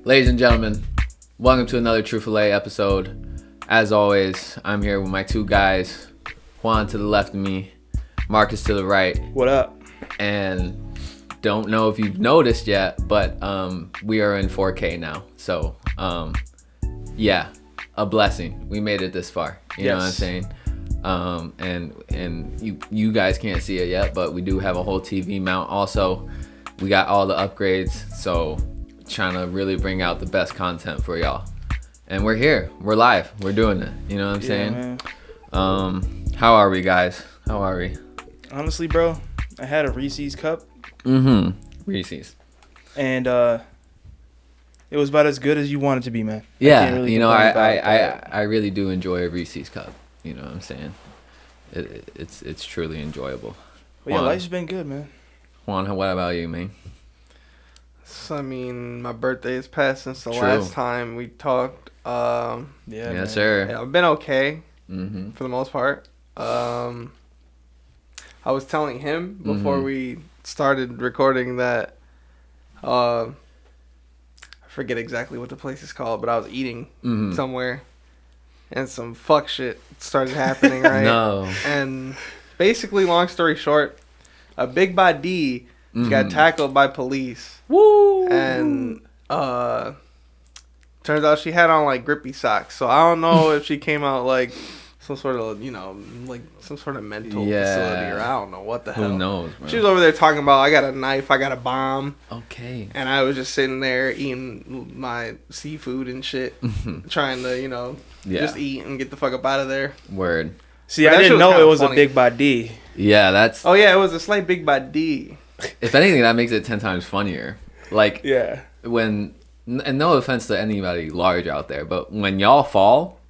Ladies and gentlemen, welcome to another Troofalay episode. As always, I'm here with my two guys, Juan to the left of me, Marcus to the right. What up? And don't know if you've noticed yet, but we are in 4K now. So, yeah, a blessing. We made it this far. You know what I'm saying? And you guys can't see it yet, but we do have a whole TV mount. Also, we got all the upgrades, so trying to really bring out the best content for y'all. And we're here. We're live. We're doing it. You know what I'm saying? Man. How are we, guys? How are we? Honestly, bro, I had a Reese's cup. Reese's. And it was about as good as you want it to be, man. Yeah, really, you know, I really do enjoy a Reese's cup. You know what I'm saying? It's truly enjoyable. Well, yeah, life's been good, man. Juan, what about you, man? So, I mean, my birthday has passed since the last time we talked. Yes, sir. Yeah, I've been okay for the most part. I was telling him before we started recording that I forget exactly what the place is called, but I was eating somewhere and some fuck shit started happening, right? No. And basically, long story short, a big body got tackled by police. Woo! And turns out she had on like grippy socks. So I don't know if she came out like some sort of, you know, like some sort of mental facility, or I don't know what the hell. Who knows, bro? She was over there talking about, I got a knife, I got a bomb. Okay. And I was just sitting there eating my seafood and shit, trying to, you know, just eat and get the fuck up out of there. Word. See, I didn't know it was funny. A big body. Yeah, that's... Oh, yeah, it was a slight big body. If anything, that makes it 10 times funnier. Like, yeah, when... And no offense to anybody large out there, but when y'all fall...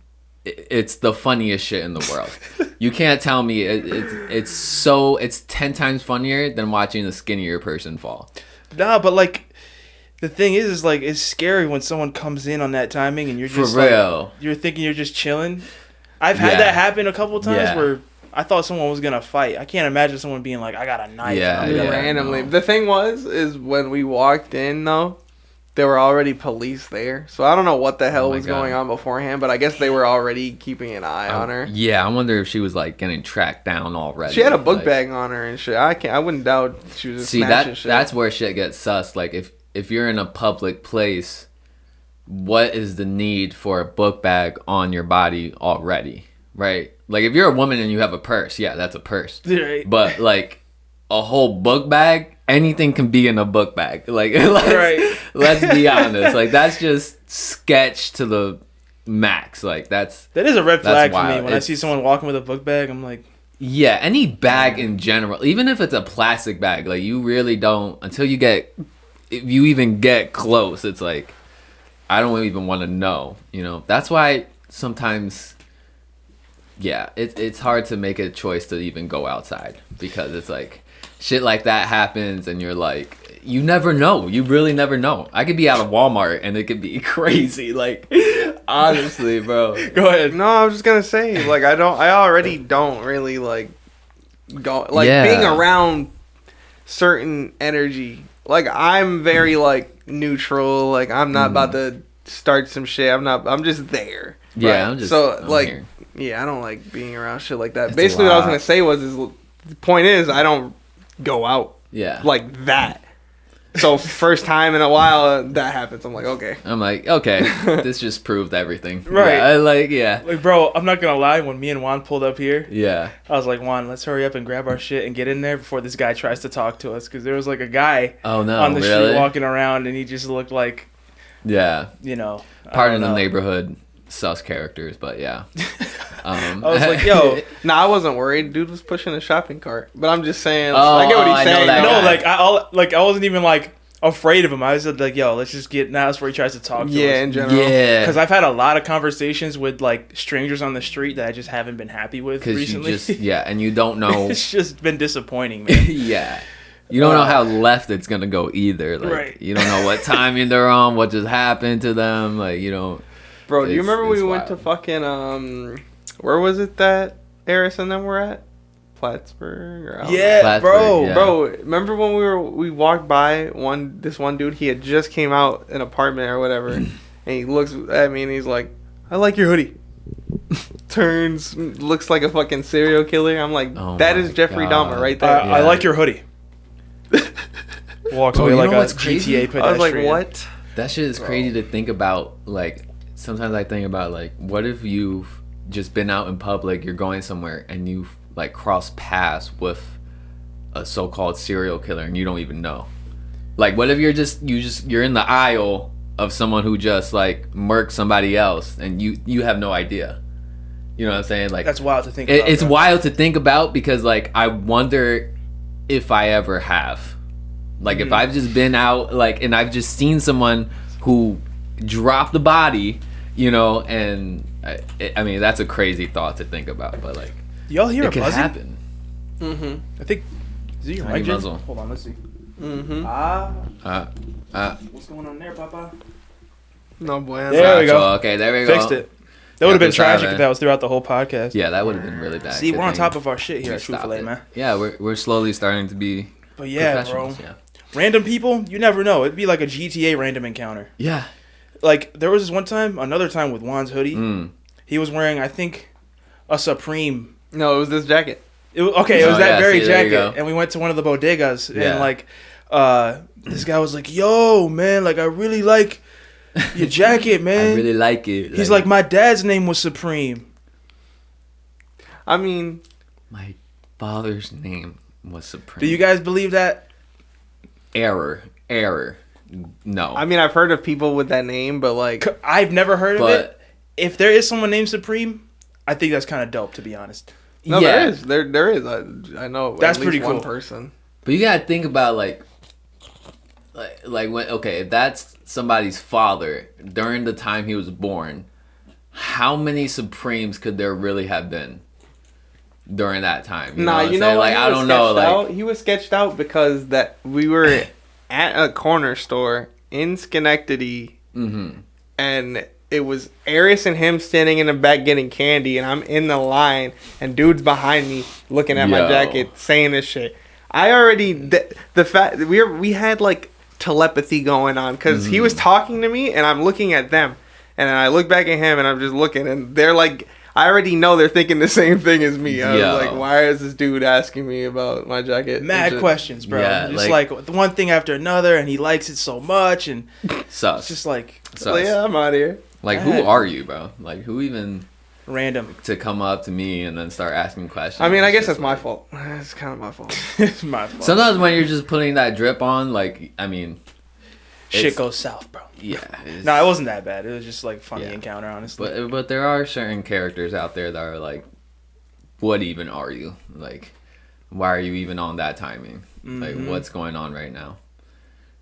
It's the funniest shit in the world. You can't tell me it's 10 times funnier than watching a skinnier person fall. Nah, but like the thing is like it's scary when someone comes in on that timing and you're just for real. Like, you're thinking you're just chilling. I've had that happen a couple of times where I thought someone was gonna fight. I can't imagine someone being like, I got a knife. Randomly. No. The thing is when we walked in though, there were already police there. So I don't know what the hell was going on beforehand, but I guess they were already keeping an eye on her. Yeah, I wonder if she was like getting tracked down already. She had a book bag on her and shit. I wouldn't doubt she was just smashing shit. That's where shit gets sus. Like if you're in a public place, what is the need for a book bag on your body already? Right? Like if you're a woman and you have a purse, yeah, that's a purse. Right. But like a whole book bag, anything can be in a book bag. Like, let's be honest. Like, that's just sketch to the max. Like, that is a red flag for me. When I see someone walking with a book bag, I'm like... Yeah, any bag in general, even if it's a plastic bag, like, you really don't... Until you get... If you even get close, it's like... I don't even want to know, you know? That's why sometimes... Yeah, it's hard to make a choice to even go outside. Because it's like... Shit like that happens and you're like, you never know. You really never know. I could be out of Walmart and it could be crazy. Like, honestly, bro. Go ahead. No, I was just going to say, like, I already don't really, like, go, like, being around certain energy. Like, I'm very, like, neutral. Like, I'm not about to start some shit. I'm just there. Yeah, right? I'm here. Yeah, I don't like being around shit like that. Basically, what I was going to say was, the point is, I don't go out like that. So first time in a while that happens, I'm like, okay, this just proved everything, right? Like bro, I'm not gonna lie, when me and Juan pulled up here, I was like, Juan, let's hurry up and grab our shit and get in there before this guy tries to talk to us, because there was like a guy on the street walking around and he just looked like, you know, pardon the neighborhood sus characters, but yeah. I was like, yo. I wasn't worried. Dude was pushing a shopping cart. But I'm just saying. I get what he's saying. I wasn't even like afraid of him. I was like, yo, let's just get now. That's where he tries to talk to us. Yeah, in general. Yeah. Because I've had a lot of conversations with like strangers on the street that I just haven't been happy with recently. And you don't know. It's just been disappointing, man. Yeah. You don't know how left it's going to go either. Like, you don't know what timing they're on, what just happened to them. Like, you don't. Bro, do you remember we went to fucking, where was it that Eris and them were at? Plattsburgh or bro. Remember when we walked by this one dude? He had just came out an apartment or whatever, and he looks at me and he's like, "I like your hoodie." Turns, looks like a fucking serial killer. I'm like, that is Jeffrey Dahmer right there. I like your hoodie. Walks away like a GTA pedestrian. I was like, what? That shit is crazy to think about. Like, sometimes I think about, like, what if you've just been out in public, you're going somewhere, and you've, like, crossed paths with a so-called serial killer, and you don't even know. Like, what if you're in the aisle of someone who just, like, murked somebody else, and you have no idea. You know what I'm saying? Like, that's wild to think about. It's wild to think about because, like, I wonder if I ever have. Like, if I've just been out, like, and I've just seen someone who dropped the body, you know, and I mean, that's a crazy thought to think about, but, like, y'all hear it a could buzzing? Happen. I think, is it your mic, muzzle? Hold on, let's see. What's going on there, Papa? No bueno. There we go. Okay, there we go. Fixed it. That would have been tragic if that was throughout the whole podcast. Yeah, that would have been really bad. See, we're on top of our shit here at Troofalay, man. Yeah, we're slowly starting to be. But yeah, bro. Yeah. Random people, you never know. It'd be like a GTA random encounter. Yeah. Like, there was this another time with Juan's hoodie. He was wearing, I think, a Supreme. No, it was this jacket. It was that very jacket. And we went to one of the bodegas. And, like, this guy was like, yo, man, like, I really like your jacket, man. I really like it. He's like, my dad's name was Supreme. I mean, my father's name was Supreme. Do you guys believe that? Error. No. I mean, I've heard of people with that name, but, like, I've never heard of it. If there is someone named Supreme, I think that's kind of dope, to be honest. No, yeah. There is. I know. That's at least pretty cool. One person. But you gotta think about like when if that's somebody's father during the time he was born, how many Supremes could there really have been during that time? You know like I don't know. Like he was sketched out because that we were at a corner store in Schenectady, and it was Aris and him standing in the back getting candy, and I'm in the line, and dude's behind me looking at my jacket saying this shit. I already the fact that we had like telepathy going on because he was talking to me and I'm looking at them, and then I look back at him and I'm just looking, and they're like, I already know they're thinking the same thing as me. I was like, why is this dude asking me about my jacket? Mad questions, bro. Yeah, just like one thing after another, and he likes it so much, and sus. It's just like, yeah, I'm out of here. Like, who are you, bro? Like, who even random to come up to me and then start asking questions? I mean, I guess that's my fault. It's kind of my fault. It's my fault. Sometimes when you're just putting that drip on, like, I mean, shit goes south, bro. Yeah. No, it wasn't that bad. It was just like funny encounter, honestly. But there are certain characters out there that are like, what even are you? Like, why are you even on that timing? Like, what's going on right now?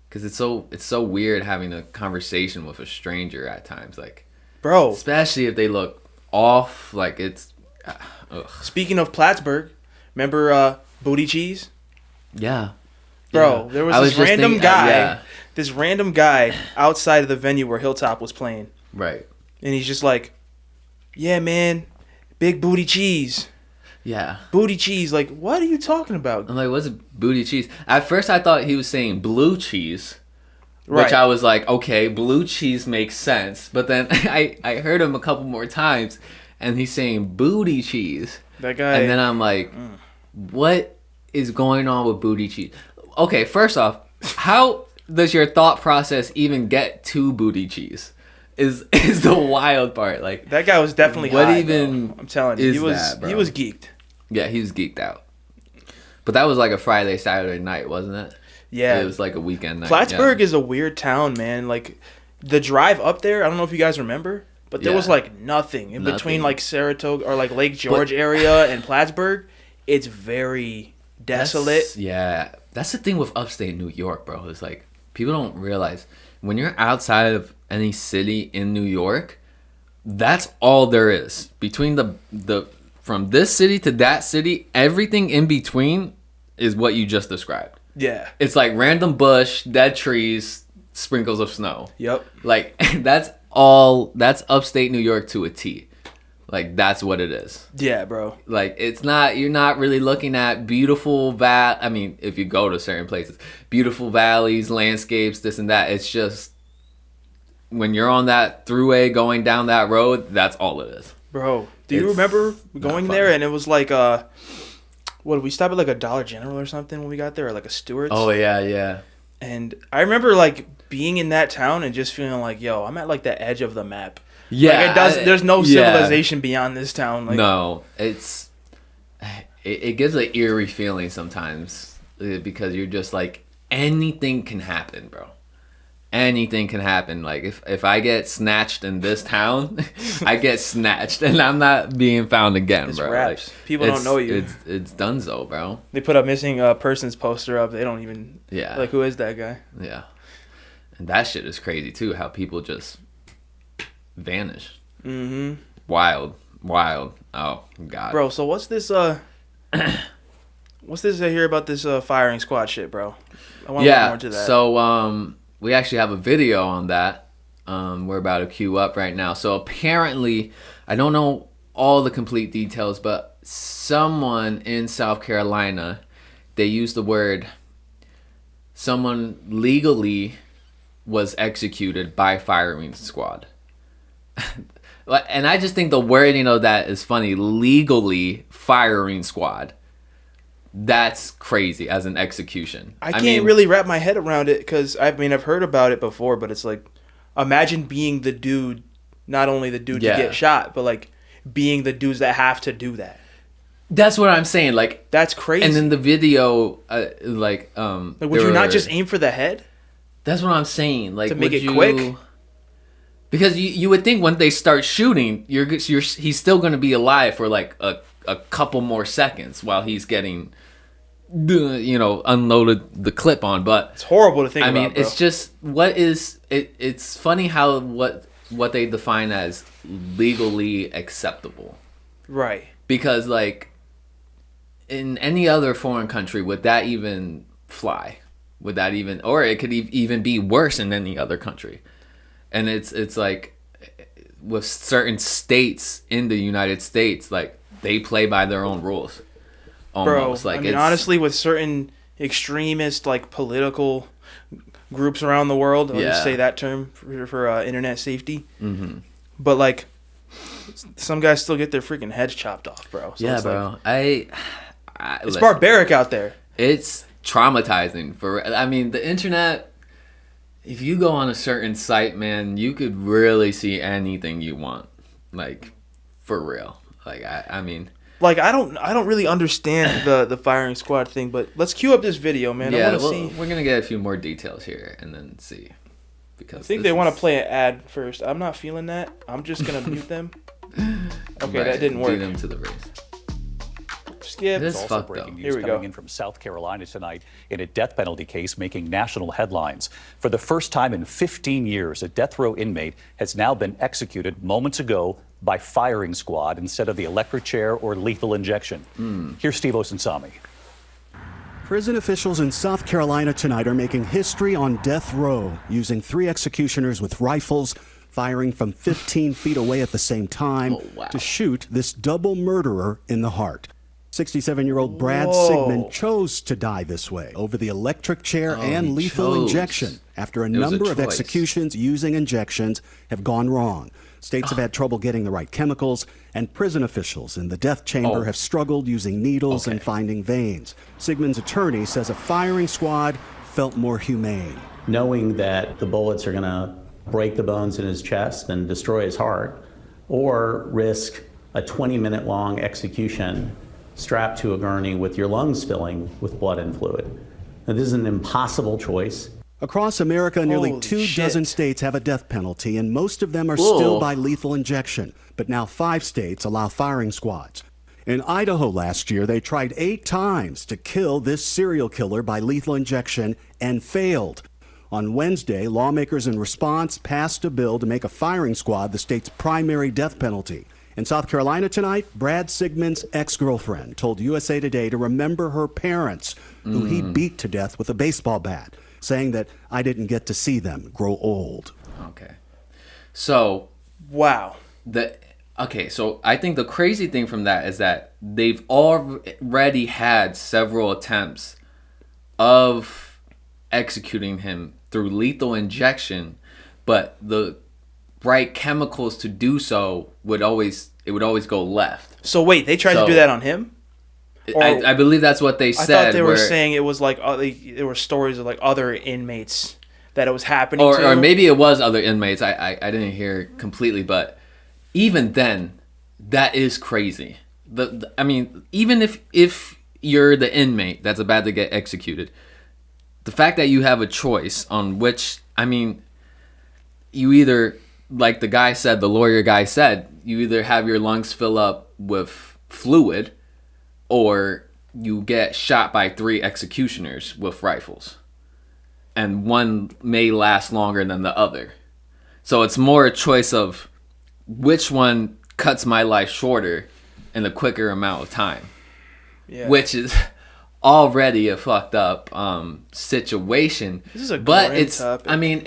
Because it's so weird having a conversation with a stranger at times, like, bro, especially if they look off, like it's. Speaking of Plattsburgh, remember Booty Cheese? Yeah, bro, there was this random guy. This random guy outside of the venue where Hilltop was playing. Right. And he's just like, yeah, man, big booty cheese. Yeah. Booty cheese. Like, what are you talking about? I'm like, what's booty cheese? At first, I thought he was saying blue cheese. Right. Which I was like, okay, blue cheese makes sense. But then I heard him a couple more times, and he's saying booty cheese. That guy. And then I'm like, what is going on with booty cheese? Okay, first off, how does your thought process even get to booty cheese? Is the wild part. Like, that guy was definitely what high, even bro. I'm telling you, he was geeked. Yeah, he was geeked out. But that was like a Friday, Saturday night, wasn't it? Yeah. It was like a weekend night. Plattsburgh is a weird town, man. Like, the drive up there, I don't know if you guys remember, but there was like nothing in between like Saratoga or like Lake George area and Plattsburgh. It's very desolate. That's the thing with upstate New York, bro. It's like, people don't realize when you're outside of any city in New York, that's all there is. Between the from this city to that city, everything in between is what you just described. Yeah. It's like random bush, dead trees, sprinkles of snow. Yep. Like, that's upstate New York to a T. Like, that's what it is. Yeah, bro. Like, you're not really looking at beautiful I mean, if you go to certain places, beautiful valleys, landscapes, this and that. It's just, when you're on that throughway going down that road, that's all it is. Bro, do you remember going there and it was like, what, did we stop at like a Dollar General or something when we got there? Or like a Stewart's? Oh, yeah. And I remember like being in that town and just feeling like, yo, I'm at like the edge of the map. Yeah, like there's no civilization beyond this town. Like, no, it gives an eerie feeling sometimes because you're just like, anything can happen, bro. Anything can happen. Like if I get snatched in this town, I get snatched and I'm not being found again, it's bro. Raps. Like, people don't know you. It's donezo, bro. They put a missing person's poster up. They don't even. Yeah. Like, who is that guy? Yeah, and that shit is crazy too. How people just vanish. Mm-hmm. Wild. Oh god, bro. So what's this? What's this I hear about this firing squad shit, bro? I want to look more into that. So we actually have a video on that. We're about to queue up right now. So apparently, I don't know all the complete details, but someone in South Carolina, they used the word, someone legally was executed by firing squad. And I just think the wording of that is funny. Legally firing squad. That's crazy as an execution. I can't really wrap my head around it because, I've heard about it before, but it's like, imagine being the dude, not only the dude to get shot, but like being the dudes that have to do that. That's what I'm saying. Like, that's crazy. And in the video, would you not just aim for the head? That's what I'm saying. Like, to make it quick? Because you would think when they start shooting, he's still going to be alive for like a couple more seconds while he's getting, unloaded the clip on. But it's horrible to think about, bro. It's just, it's funny how what they define as legally acceptable. Right. Because like in any other foreign country, would that even fly? Would that even, or it could even be worse in any other country. And it's like with certain states in the United States, like they play by their own rules. Almost. Bro, like honestly, with certain extremist like political groups around the world, I'll just say that term for internet safety. Mm-hmm. But like, some guys still get their freaking heads chopped off, bro. So yeah, bro. Like, it's barbaric out there. It's traumatizing the internet. If you go on a certain site, man, you could really see anything you want, like for real. Like like I don't really understand the firing squad thing, but let's cue up this video, man. Yeah, we're gonna get a few more details here and then see. Because I think they want to play an ad first. I'm not feeling that. I'm just gonna mute them. Okay, right. That didn't work. Do them to the race. Skip. This is also breaking news coming in from South Carolina tonight in a death penalty case making national headlines. For the first time in 15 years, a death row inmate has now been executed moments ago by firing squad instead of the electric chair or lethal injection. Here's Steve Osunsami. Prison officials in South Carolina tonight are making history on death row, using 3 executioners with rifles, firing from 15 feet away at the same time to shoot this double murderer in the heart. 67-year-old Brad Sigmund chose to die this way over the electric chair and lethal injection after a number of executions using injections have gone wrong. States have had trouble getting the right chemicals, and prison officials in the death chamber have struggled using needles and finding veins. Sigmund's attorney says a firing squad felt more humane. Knowing that the bullets are going to break the bones in his chest and destroy his heart, or risk a 20-minute long execution strapped to a gurney with your lungs filling with blood and fluid. Now, this is an impossible choice. Across America, nearly 24 states have a death penalty, and most of them are still by lethal injection. But now 5 states allow firing squads. In Idaho last year, they tried 8 times to kill this serial killer by lethal injection and failed. On Wednesday, lawmakers in response passed a bill to make a firing squad the state's primary death penalty. In South Carolina tonight, Brad Sigmund's ex-girlfriend told USA Today to remember her parents, who he beat to death with a baseball bat, saying that I didn't get to see them grow old. Okay. So, wow. Okay, so I think the crazy thing from that is that they've already had several attempts of executing him through lethal injection, but the right chemicals to do so would always go left. So wait, they tried to do that on him? I believe that's what they said. I thought they were saying it was like there were stories of like other inmates that it was happening to. Or maybe it was other inmates. I didn't hear completely, but even then, that is crazy. I mean, even if you're the inmate that's about to get executed, the fact that you have a choice on which, I mean, you either, like the lawyer guy said, you either have your lungs fill up with fluid or you get shot by 3 executioners with rifles. And one may last longer than the other. So it's more a choice of which one cuts my life shorter in a quicker amount of time. Yeah. Which is already a fucked up situation. This is a great topic. I mean,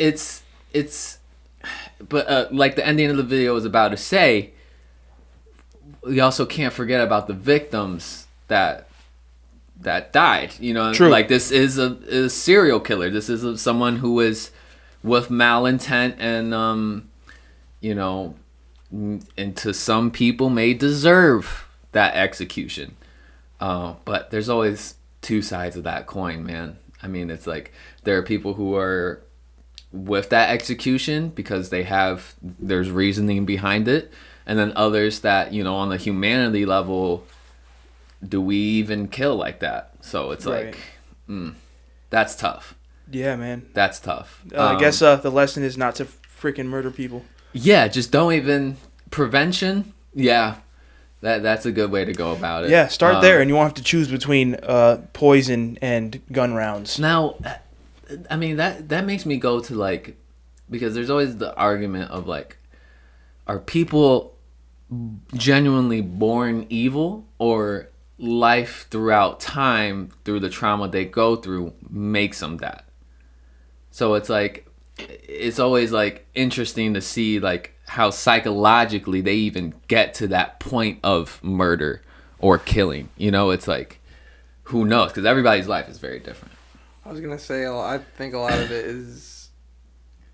but like the ending of the video was about to say, we also can't forget about the victims that died. You know, True. Like this is a serial killer. This is someone who is with malintent and you know, and to some people may deserve that execution. But there's always 2 sides of that coin, man. I mean, it's like there are people who are with that execution because there's reasoning behind it, and then others that, you know, on the humanity level, do we even kill like that? So it's right. Like, that's tough. Yeah, man. That's tough. I guess the lesson is not to freaking murder people. Yeah, just don't even prevention. Yeah, that's a good way to go about it. Yeah, start there, and you won't have to choose between poison and gun rounds. Now, I mean that makes me go to like, because there's always the argument of like, are people genuinely born evil, or life throughout time through the trauma they go through makes them that? So it's like, it's always like interesting to see like how psychologically they even get to that point of murder or killing. You know, it's like, who knows? Because everybody's life is very different. I was gonna say, I think a lot of it is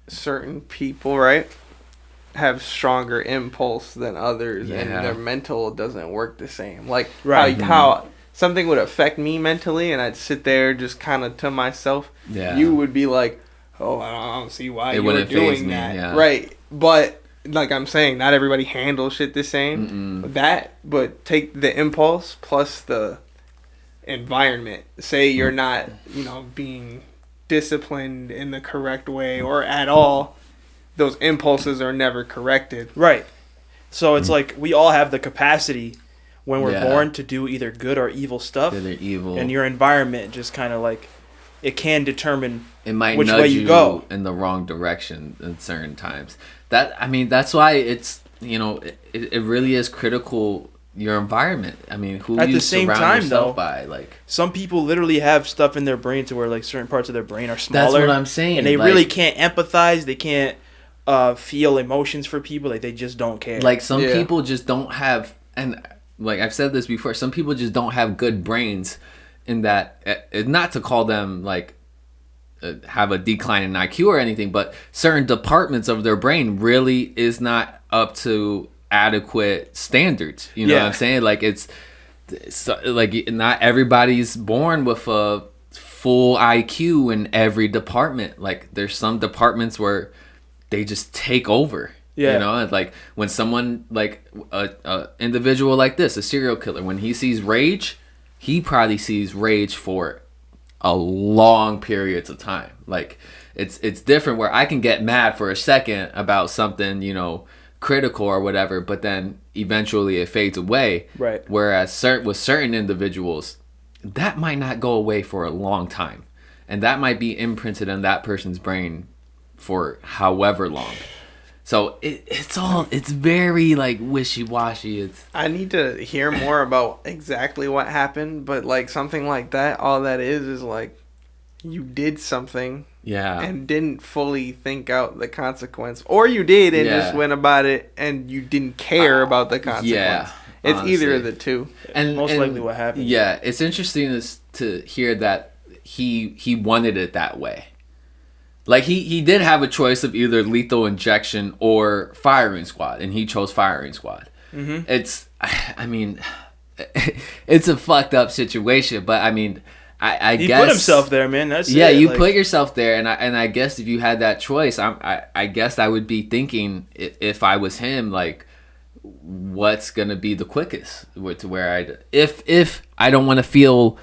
certain people, right, have stronger impulse than others, and their mental doesn't work the same. Like how something would affect me mentally, and I'd sit there just kind of to myself. Yeah. You would be like, oh, I don't see why you were doing that. Yeah. Right. But like I'm saying, not everybody handles shit the same. But take the impulse plus the environment. Say you're not, you know, being disciplined in the correct way or at all. Those impulses are never corrected. Right. So it's like we all have the capacity when we're born to do either good or evil stuff. Good or evil. And your environment just kind of like, it can determine it might which nudge way you go in the wrong direction at certain times. That's why it's, you know, it really is critical, your environment. I mean, who at you the same surround time, yourself though, by. Like, some people literally have stuff in their brain to where like certain parts of their brain are smaller. That's what I'm saying. And they really can't empathize. They can't feel emotions for people. Like, they just don't care. Like, some people just don't have, and like I've said this before, some people just don't have good brains, in that, not to call them like have a decline in IQ or anything, but certain departments of their brain really is not up to adequate standards. You know what I'm saying? Like, it's like not everybody's born with a full IQ in every department. Like, there's some departments where they just take over. You know, and like when someone like a individual like this, a serial killer, when he sees rage, he probably sees rage for a long periods of time. Like, it's different where I can get mad for a second about something, you know, critical or whatever, but then eventually it fades away. Right. Whereas with certain individuals, that might not go away for a long time, and that might be imprinted in that person's brain for however long. So it's very like wishy-washy. I need to hear more about exactly what happened, but like something like that, all that is like you did something Yeah. And didn't fully think out the consequence. Or you did and just went about it and you didn't care about the consequence. Yeah. It's honestly either of the two. And most likely what happened. Yeah, it's interesting to hear that he wanted it that way. Like, he did have a choice of either lethal injection or firing squad, and he chose firing squad. Mm-hmm. It's a fucked up situation, but I mean, I guess... He put himself there, man. That's you put yourself there, and I guess if you had that choice, I guess I would be thinking, if I was him, like, what's gonna be the quickest to where if I don't want to feel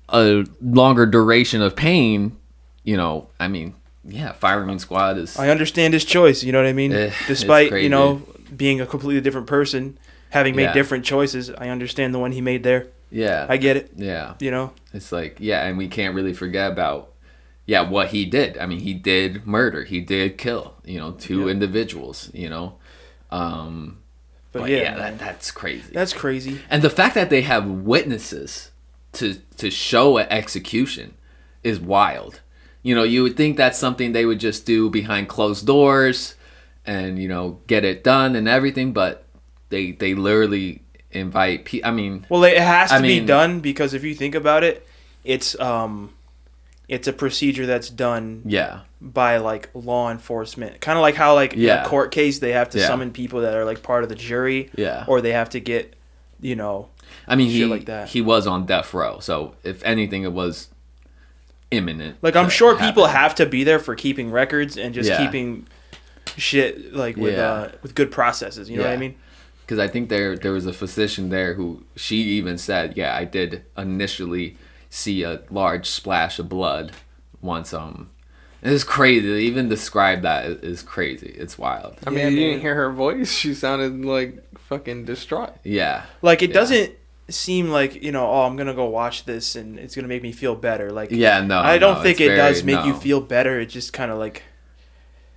a longer duration of pain, you know, I mean, yeah, firing squad is... I understand his choice, you know what I mean? Despite, you know, being a completely different person, having made different choices, I understand the one he made there. Yeah. I get it. Yeah. You know? It's like, yeah, and we can't really forget about, what he did. I mean, he did murder. He did kill, you know, 2 individuals, you know? But yeah, that's crazy. That's crazy. And the fact that they have witnesses to show an execution is wild. You know, you would think that's something they would just do behind closed doors and, you know, get it done and everything, but they literally invite people. I mean... Well, it has to be done because if you think about it, it's a procedure that's done by, like, law enforcement. Kind of like how, like, in a court case, they have to summon people that are, like, part of the jury. Yeah. Or they have to get, you know, I mean, shit like that. He was on death row, so if anything, it was imminent. Like, I'm sure people have to be there for keeping records and just keeping shit, like, with good processes. You know what I mean? Because I think there was a physician there who, she even said, I did initially see a large splash of blood once. It's crazy to even describe that is crazy. It's wild. I mean, you didn't hear her voice. She sounded like fucking distraught. Yeah. Like, it doesn't seem like, you know, I'm gonna go watch this and it's gonna make me feel better. Like, I don't think it does make you feel better. It just kind of like,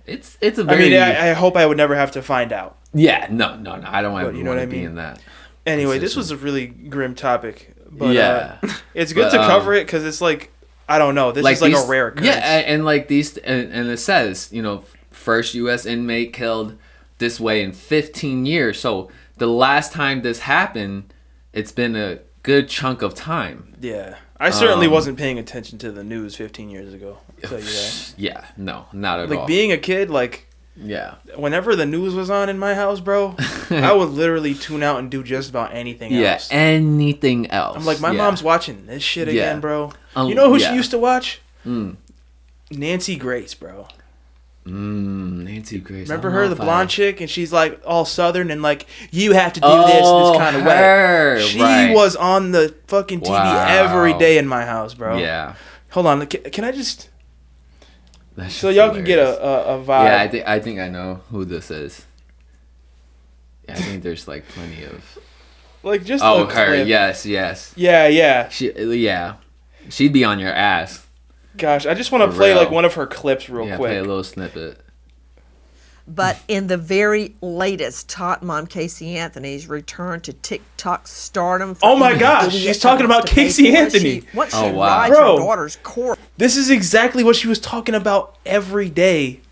it's a very... I mean, I hope I would never have to find out. Yeah, no, I don't want to be in that. Anyway, this was a really grim topic, but it's good to cover it because it's like, I don't know, this is like a rare occurrence. Yeah, and like these, and it says, you know, first U.S. inmate killed this way in 15 years. So the last time this happened, it's been a good chunk of time. Yeah, I certainly wasn't paying attention to the news 15 years ago. I'll tell you that. Yeah, no, not at all. Like, being a kid, like... Yeah. Whenever the news was on in my house, bro, I would literally tune out and do just about anything else. Yeah, anything else. I'm like, my mom's watching this shit again, bro. You know who she used to watch? Nancy Grace, bro. Nancy Grace. Remember her, the blonde chick? And she's like all southern and like, you have to do this kind of way. She was on the fucking TV every day in my house, bro. Yeah. Hold on. Can I just... So y'all can get a vibe. Yeah, I think I know who this is. Yeah, I think there's like plenty of... Like, just her, clip. Yes. Yeah. She'd be on your ass. Gosh, I just want to play like one of her clips real quick. Play a little snippet. But in the very latest, Tot Mom Casey Anthony's return to TikTok stardom. Oh my gosh, she's talking about Casey Anthony. Once she rides her daughter's court. This is exactly what she was talking about every day.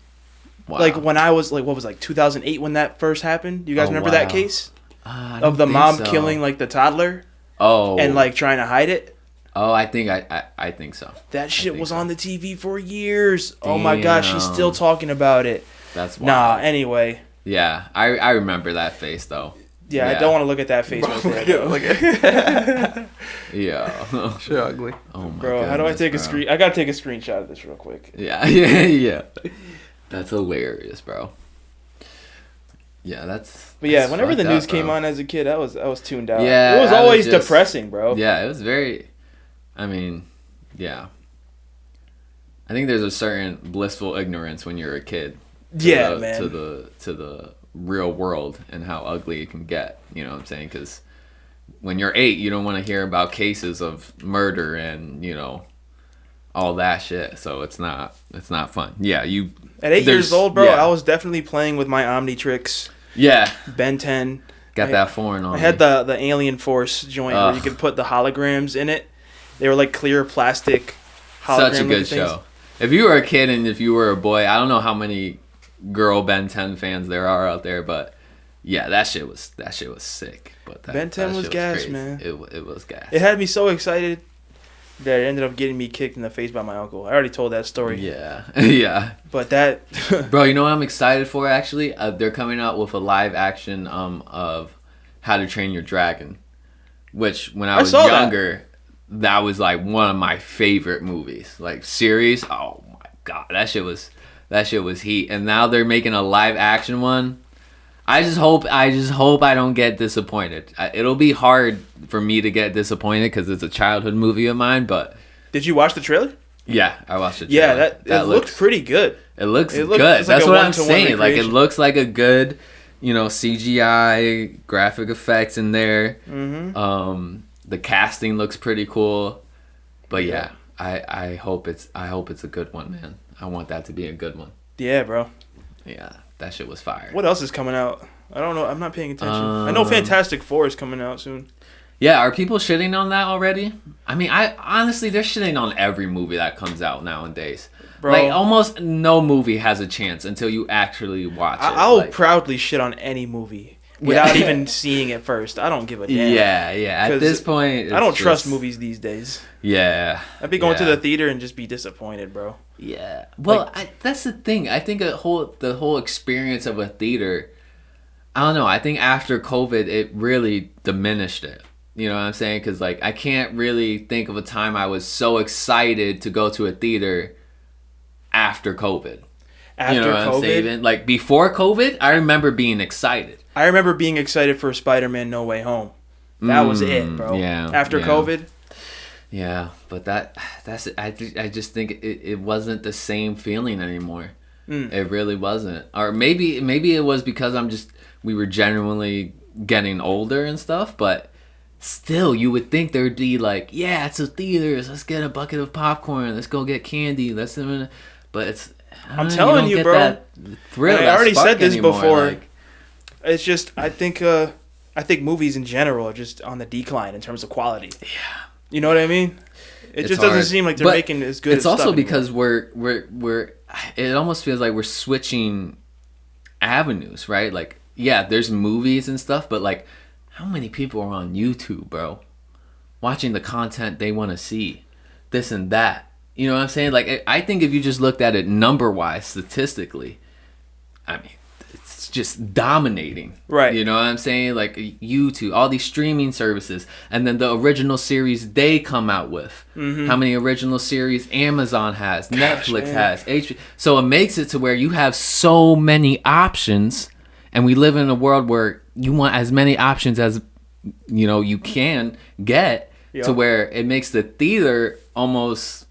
Wow. Like when I was like, what was it, like 2008 when that first happened? You guys remember that case of the mom killing like the toddler? Oh, and like trying to hide it. Oh, I think I think so. That shit was on the TV for years. Damn. Oh my gosh, she's still talking about it. That's wild. Nah, anyway. Yeah, I remember that face though. Yeah, I don't want to look at that face right there. Look at yeah. Shit ugly. Oh my bro, how do I take a screen? I gotta take a screenshot of this real quick. Yeah. That's hilarious, bro. Yeah, that's... But yeah, whenever the news came on as a kid, I was tuned out. Yeah, it was always depressing, bro. Yeah, it was very... I mean, yeah. I think there's a certain blissful ignorance when you're a kid. Man. To the real world and how ugly it can get. You know what I'm saying? Because when you're 8, you don't want to hear about cases of murder and, you know, all that shit. So it's not fun. Yeah, you... At 8 years old, bro, I was definitely playing with my Omnitrix. Yeah. Ben 10. Got that foreign on. I had the Alien Force joint where you could put the holograms in it. They were like clear plastic holograms. Such a good show. if you were a kid and if you were a boy, I don't know how many girl Ben 10 fans there are out there, but yeah, that shit was sick. But Ben 10 was gas, man. It was gas. It had me so excited that it ended up getting me kicked in the face by my uncle. I already told that story. Yeah, yeah. But that, bro, you know what I'm excited for? Actually, they're coming out with a live action of How to Train Your Dragon, which when I was younger, that was like one of my favorite movies, like series. Oh my god, that shit was heat. And now they're making a live action one. I just hope I don't get disappointed. It'll be hard for me to get disappointed because it's a childhood movie of mine. But did you watch the trailer? Yeah, I watched the trailer. Yeah, that looked pretty good. It looks good. Like that's what I'm saying. Like it looks like a good, CGI graphic effects in there. Mm-hmm. The casting looks pretty cool. But yeah, I hope it's a good one, man. I want that to be a good one. Yeah, bro. Yeah. That shit was fire. What else is coming out? I don't know. I'm not paying attention. I know Fantastic Four is coming out soon. Yeah, are people shitting on that already? I mean, honestly, they're shitting on every movie that comes out nowadays. Bro, like, almost no movie has a chance until you actually watch it. I'll proudly shit on any movie without even seeing it first. I don't give a damn. Yeah. At this point, I don't trust movies these days. Yeah. I'd be going to the theater and just be disappointed, bro. Yeah. Well, that's the thing. I think the whole experience of a theater, I don't know. I think after COVID, it really diminished it. You know what I'm saying? Because, like, I can't really think of a time I was so excited to go to a theater after COVID. After COVID? I'm saying? Like, before COVID, I remember being excited. I remember being excited for Spider-Man No Way Home. That was it, bro. Yeah. After COVID. Yeah, but that's I just think it wasn't the same feeling anymore. It really wasn't. Or maybe it was because we were genuinely getting older and stuff, but still you would think there'd be like, yeah, it's a theaters, let's get a bucket of popcorn, let's go get candy, but it's I'm telling you, bro. That thrill, I already said this before. Like, it's just I think movies in general are just on the decline in terms of quality. Yeah. You know what I mean? It just doesn't seem like they're making as good. It's also because we're it almost feels like we're switching avenues, right? Like, yeah, there's movies and stuff, but like, how many people are on YouTube, bro, watching the content they want to see, this and that? You know what I'm saying? Like, I think if you just looked at it number-wise, statistically, I mean, it's just dominating. Right. You know what I'm saying? Like, YouTube, all these streaming services, and then the original series they come out with. Mm-hmm. How many original series Amazon has, Netflix has, HBO. So it makes it to where you have so many options, and we live in a world where you want as many options as, you can get, to where it makes the theater almost,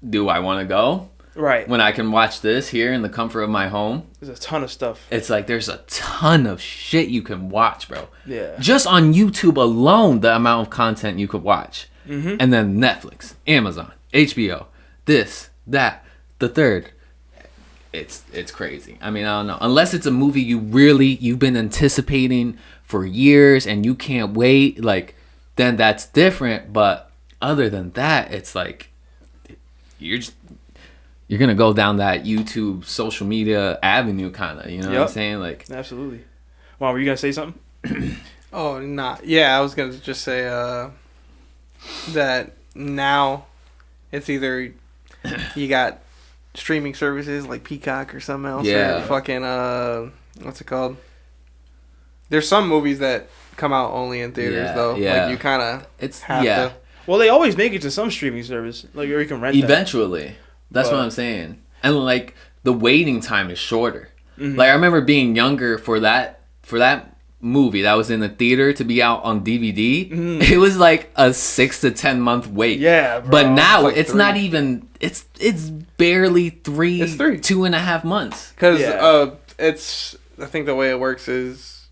do I want to go? Right. When I can watch this here in the comfort of my home. There's a ton of stuff. It's like there's a ton of shit you can watch, bro. Yeah. Just on YouTube alone, the amount of content you could watch. Mm-hmm. And then Netflix, Amazon, HBO, this, that, the third. It's crazy. I mean, I don't know. Unless it's a movie you've been anticipating for years and you can't wait, like, then that's different. But other than that, it's like you're gonna go down that YouTube social media avenue, kind of. You know what I'm saying? Like, absolutely. Wow, were you gonna say something? Oh, nah. Yeah, I was gonna just say that now it's either you got streaming services like Peacock or something else, or fucking what's it called? There's some movies that come out only in theaters though. Yeah. Like you kind of have to. Well, they always make it to some streaming service, like, or you can rent eventually. That's what I'm saying. And like the waiting time is shorter. Mm-hmm. Like I remember being younger for that movie that was in the theater to be out on DVD. Mm-hmm. It was like a 6 to 10 month wait. Yeah, bro. But now it's not even. It's barely 3. It's 2.5 months. Because it's. I think the way it works is,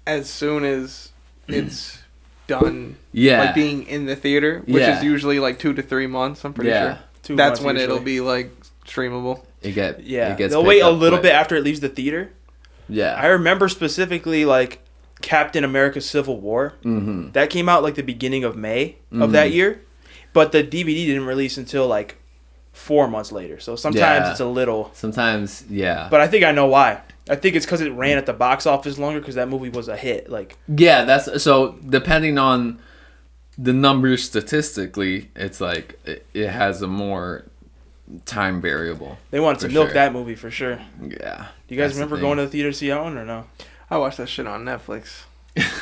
as soon as it's done, like being in the theater, which is usually like 2 to 3 months. I'm pretty sure. That's when it'll be like streamable. It gets they'll wait a little bit after it leaves the theater. Yeah. I remember specifically like Captain America Civil War. Mm-hmm. That came out like the beginning of May of that year. But the DVD didn't release until like 4 months later. So sometimes it's a little. Sometimes, yeah. But I think I know why. I think it's because it ran at the box office longer because that movie was a hit. Like, yeah, that's so. Depending on the numbers statistically, it's like it has a more time variable. They wanted to milk that movie for sure. Yeah. Do you guys remember going to the theater to see that one or no? I watched that shit on Netflix.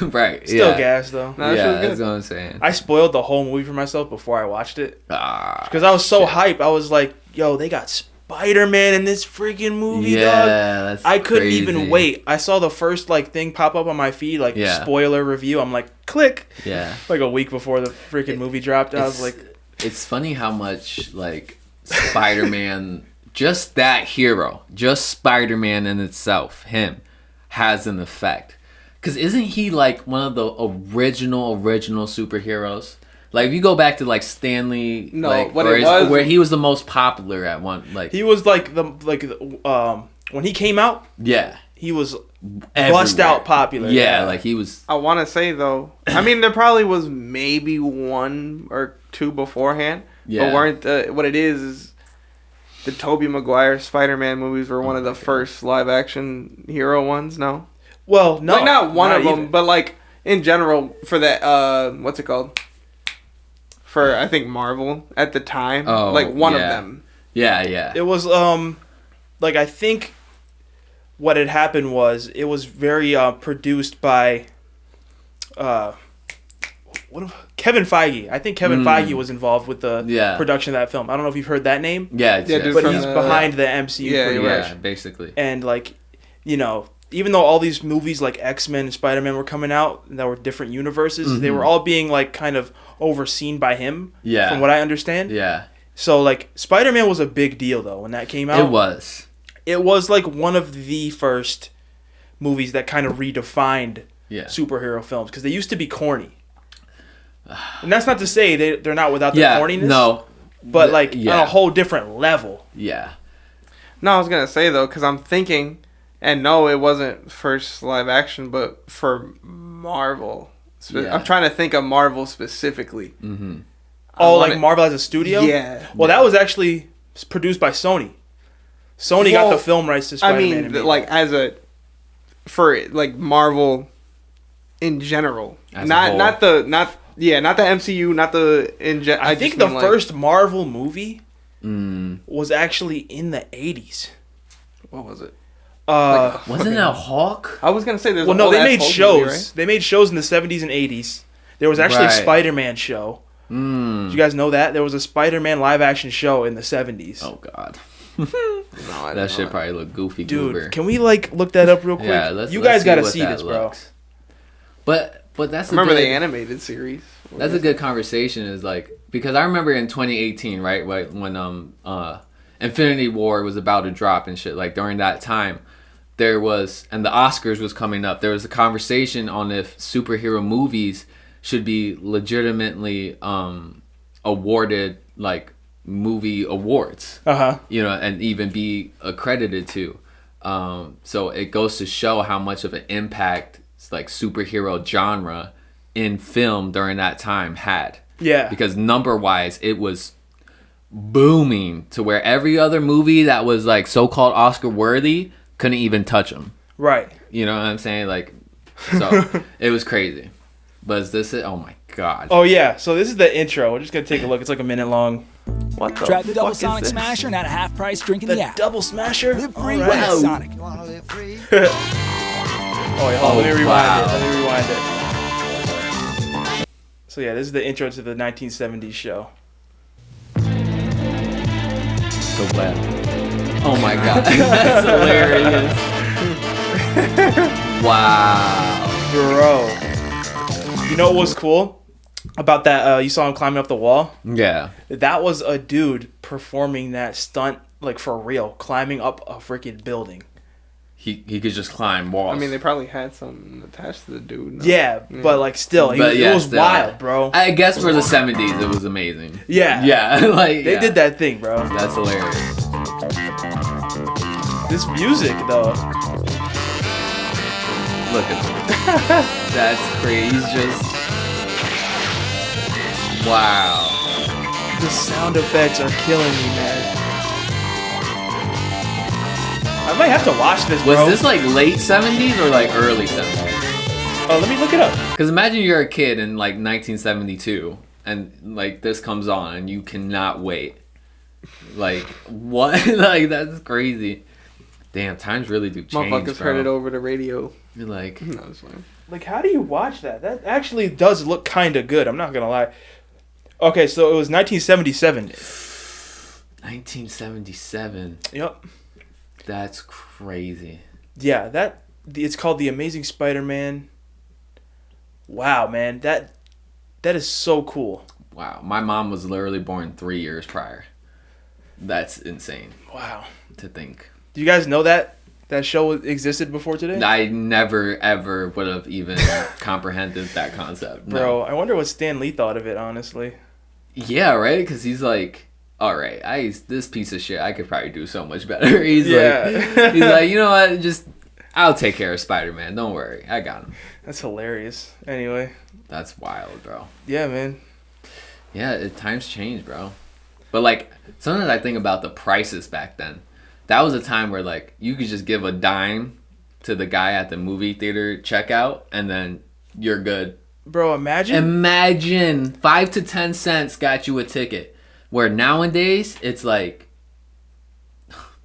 Right. Still gas though. No, that's what I'm saying. I spoiled the whole movie for myself before I watched it. Because I was so hyped. I was like, yo, they got Spider-Man in this freaking movie, dog. That's I couldn't crazy. even wait. I saw the first thing pop up on my feed, spoiler review. I'm like, click. Yeah. Like a week before the freaking movie dropped. I was like, it's funny how much Spider-Man, just that hero, just Spider-Man in itself, him, has an effect. Because isn't he one of the original superheroes? Like if you go back to Stan Lee, where he was the most popular at one, he was when he came out, he was bust out popular. Yeah, he was. I want to say though, I mean there probably was maybe 1 or 2 beforehand, but weren't what it is the Tobey Maguire Spider-Man movies were one of the first live action hero ones. No, well, no, not one of them, but in general for that what's it called? For I think Marvel at the time, one of them. Yeah. It was I think what had happened was it was very produced by Kevin Feige. I think Kevin Feige was involved with the production of that film. I don't know if you've heard that name. Yeah, but he's behind the MCU. Yeah, basically. And even though all these movies like X-Men and Spider-Man were coming out that were different universes, they were all being kind of overseen by him. Yeah. From what I understand. Yeah. So Spider-Man was a big deal though when that came out. It was. It was one of the first movies that kind of redefined superhero films because they used to be corny. And that's not to say they're not without the corniness. No. But on a whole different level. Yeah. No, I was gonna say though, because I'm thinking, and no, it wasn't first live action, but for Marvel. I'm trying to think of Marvel specifically. Mm-hmm. Marvel as a studio? Yeah. Well, that was actually produced by Sony. Sony got the film rights to Spider-Man. I mean, for Marvel in general, not the MCU, not the I think the first Marvel movie was actually in the 80s. What was it? Wasn't it a Hawk? I was gonna say there's. Well, no, they made shows. Movie, right? They made shows in the 70s and 80s. There was actually a Spider-Man show. Did you guys know that there was a Spider-Man live action show in the 70s? Oh God. No, that shit probably look goofy. Dude, goober. Can we look that up real quick? Yeah, you guys got to see this, looks. Bro. But that's remember the animated series. That's a good conversation. Is because I remember in 2018, right, when Infinity War was about to drop and shit. During that time, there was, and the Oscars was coming up. There was a conversation on if superhero movies should be legitimately awarded movie awards. And even be accredited to. So it goes to show how much of an impact superhero genre in film during that time had. Yeah. Because number-wise, it was booming to where every other movie that was so-called Oscar-worthy couldn't even touch them. Right. You know what I'm saying? So it was crazy. But is this it? Oh my God. Oh yeah. So this is the intro. We're just gonna take a look. It's a minute long. What the Try the double fuck Sonic is Smasher, not a half price drink in the app. Double Smasher? Live free All right. with Sonic. Oh wait, hold on. Let me rewind it. So yeah, this is the intro to the 1970s show. The web. Oh my God. That's hilarious. Wow. Bro. You know what was cool about that? You saw him climbing up the wall? Yeah. That was a dude performing that stunt, for real, climbing up a freaking building. He could just climb walls. I mean, they probably had something attached to the dude. No? Yeah, but still, it was wild, bro. I guess for the 70s, it was amazing. Yeah. Yeah. They did that thing, bro. That's hilarious. This music, though. Look at him. That's crazy. He's just... Wow. The sound effects are killing me, man. I might have to watch this, bro. Was this like late 70s or like early 70s? Oh, let me look it up. Because imagine you're a kid in like 1972 and like this comes on and you cannot wait. Like, what? Like, that's crazy. Damn, times really do change, Motherfuckers heard it over the radio. You're like... No, it's fine. Like, how do you watch that? That actually does look kind of good. I'm not going to lie. Okay, so it was 1977. 1977. Yep. That's crazy. Yeah, it's called The Amazing Spider-Man. Wow, man. That is so cool. Wow. My mom was literally born 3 years prior. That's insane. Wow. To think. Do you guys know that show existed before today? I never, ever would have even comprehended that concept. Bro, I wonder what Stan Lee thought of it, honestly. Yeah, right? Because he's like, all right, this piece of shit, I could probably do so much better. He's like, you know what? I'll take care of Spider-Man. Don't worry. I got him. That's hilarious. Anyway. That's wild, bro. Yeah, man. Yeah, times change, bro. But, like, sometimes I think about the prices back then. That was a time where, like, you could just give a dime to the guy at the movie theater checkout, and then you're good. Bro, imagine 5 to 10 cents got you a ticket. Where nowadays, it's like...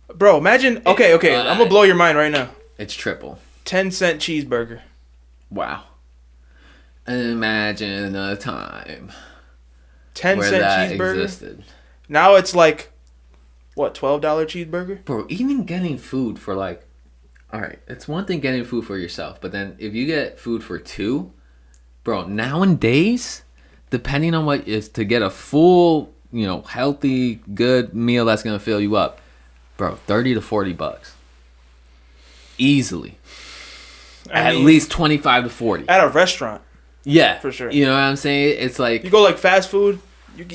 Bro, imagine... Okay, I'm gonna blow your mind right now. It's triple. 10-cent cheeseburger. Wow. Imagine a time 10-cent cheeseburger. Existed. Now it's like, what, $12 cheeseburger? Bro, even getting food for like... Alright, it's one thing getting food for yourself, but then if you get food for two... Bro, nowadays, depending on what is to get a full, healthy, good meal that's going to fill you up, bro, $30 to $40. Easily. At least 25 to 40. At a restaurant. Yeah. For sure. You know what I'm saying? It's like... You go like fast food, you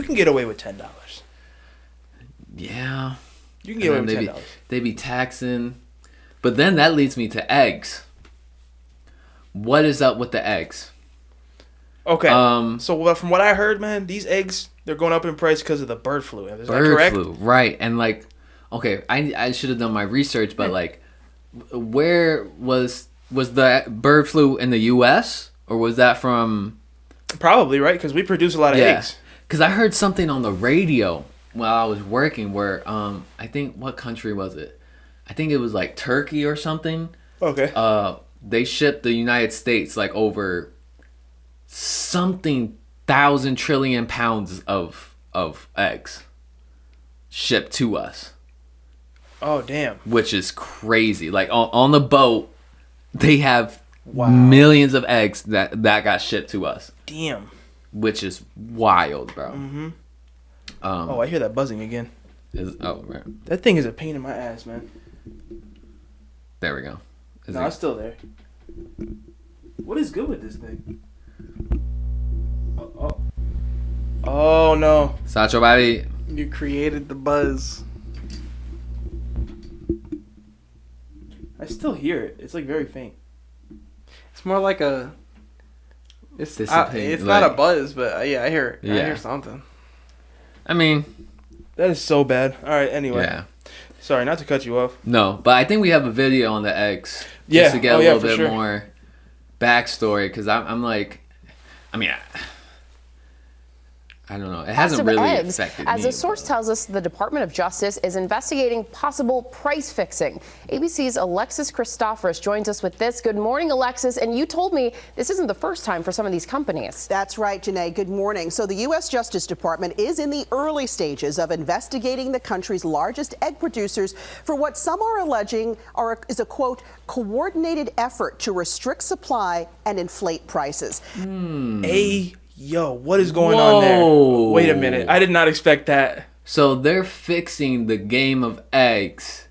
can get away with $10. Yeah. You can get away with $10. They be taxing. But then that leads me to eggs. What is up with the eggs? Okay. So from what I heard, man, these eggs, they're going up in price because of the bird flu. Is that correct? Bird flu, right. And like, okay, I should have done my research, but like, where was the bird flu in the U.S.? Or was that from... Probably, right? Because we produce a lot of eggs. Because I heard something on the radio while I was working where, I think, what country was it? I think it was like Turkey or something. Okay. They shipped the United States like over something 1,000 trillion pounds of eggs shipped to us. Oh, damn. Which is crazy. Like on the boat, they have millions of eggs that got shipped to us. Damn. Which is wild, bro. Mm-hmm. I hear that buzzing again. Right. That thing is a pain in my ass, man. There we go. It's still there. What is good with this thing? Oh no. Sacho Bobby. You created the buzz. I still hear it. It's like very faint. It's more like a... It's not a buzz, but yeah, I hear it. Yeah. I hear something. I mean... That is so bad. Alright, anyway. Yeah. Sorry, not to cut you off. No, but I think we have a video on the eggs. Just to get a little bit more backstory. Because I'm like... I mean... I don't know. It hasn't really affected me. As a source tells us, the Department of Justice is investigating possible price fixing. ABC's Alexis Christoforous joins us with this. Good morning, Alexis. And you told me this isn't the first time for some of these companies. That's right, Janae. Good morning. So the U.S. Justice Department is in the early stages of investigating the country's largest egg producers for what some are alleging is a, quote, coordinated effort to restrict supply and inflate prices. Yo, what is going on there? Wait a minute. I did not expect that. So they're fixing the game of eggs.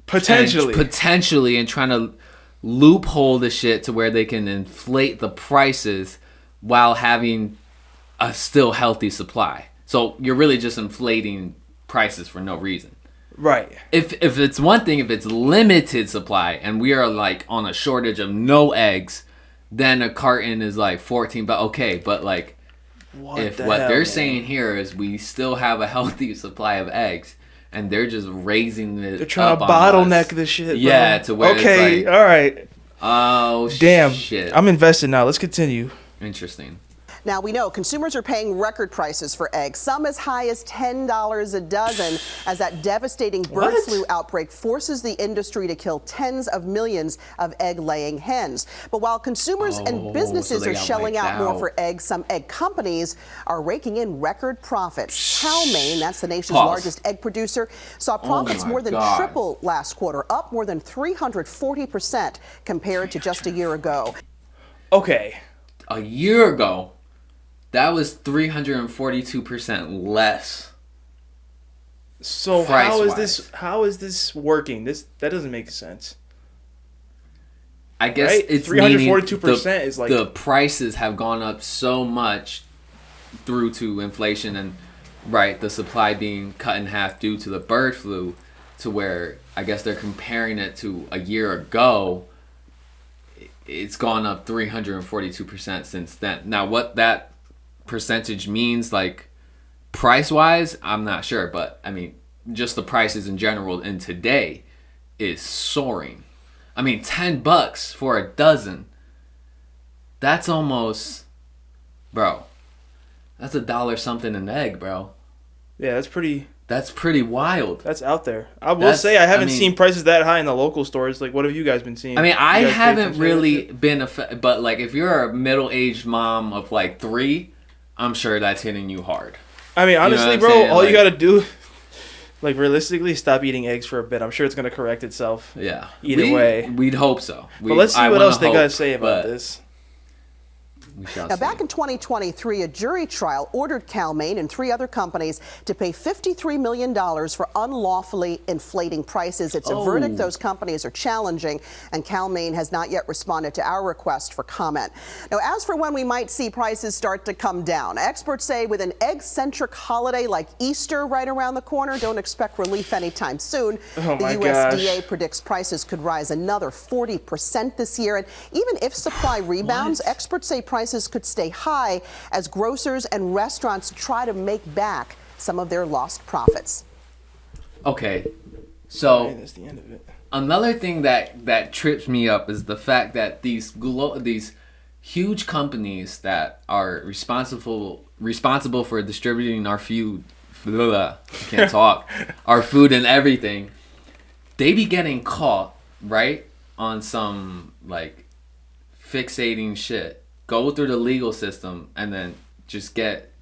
Potentially. And trying to loophole the shit to where they can inflate the prices while having a still healthy supply. So you're really just inflating prices for no reason. Right. If it's one thing, if it's limited supply and we are like on a shortage of no eggs, then a carton is like $14, but okay, but like What they're saying here is we still have a healthy supply of eggs, and they're just raising it. They're trying to bottleneck this shit. Bro. Yeah, to where okay, it's like, all right. Oh, damn! Shit. I'm invested now. Let's continue. Interesting. Now, we know consumers are paying record prices for eggs, some as high as $10 a dozen, as that devastating bird flu outbreak forces the industry to kill tens of millions of egg-laying hens. But while consumers and businesses are shelling out more for eggs, some egg companies are raking in record profits. Cal-Maine, that's the nation's largest egg producer, saw profits more than triple last quarter, up more than 340% compared to just a year ago. Okay. A year ago, that was 342% less. So how is this working? That doesn't make sense. I guess it's 342% is like the prices have gone up so much through to inflation and the supply being cut in half due to the bird flu, to where I guess they're comparing it to a year ago. It's gone up 342% since then. Now, what that percentage means, like price wise, I'm not sure, but I mean, just the prices in general in today is soaring. I mean, $10 for a dozen. That's almost, bro. That's $1 something an egg, bro. Yeah, that's pretty wild. That's out there. I will say I haven't seen prices that high in the local stores. Like, what have you guys been seeing? I mean, I haven't really been but like if you're a middle-aged mom of like 3, I'm sure that's hitting you hard. I mean, honestly, bro, all you got to do, like, realistically, stop eating eggs for a bit. I'm sure it's going to correct itself. Yeah. Either way. We'd hope so. But let's see what else they got to say about this. Now, back in 2023, a jury trial ordered Cal-Maine and 3 other companies to pay $53 million for unlawfully inflating prices. It's a verdict those companies are challenging, and Cal-Maine has not yet responded to our request for comment. Now, as for when we might see prices start to come down, experts say with an egg-centric holiday like Easter right around the corner, don't expect relief anytime soon. The USDA predicts prices could rise another 40% this year, and even if supply rebounds, experts say prices could stay high as grocers and restaurants try to make back some of their lost profits. Okay, so that's the end of it. Another thing that trips me up is the fact that these huge companies that are responsible for distributing our food, I can't talk, our food and everything, they be getting caught on some like fixating shit. Go through the legal system and then just get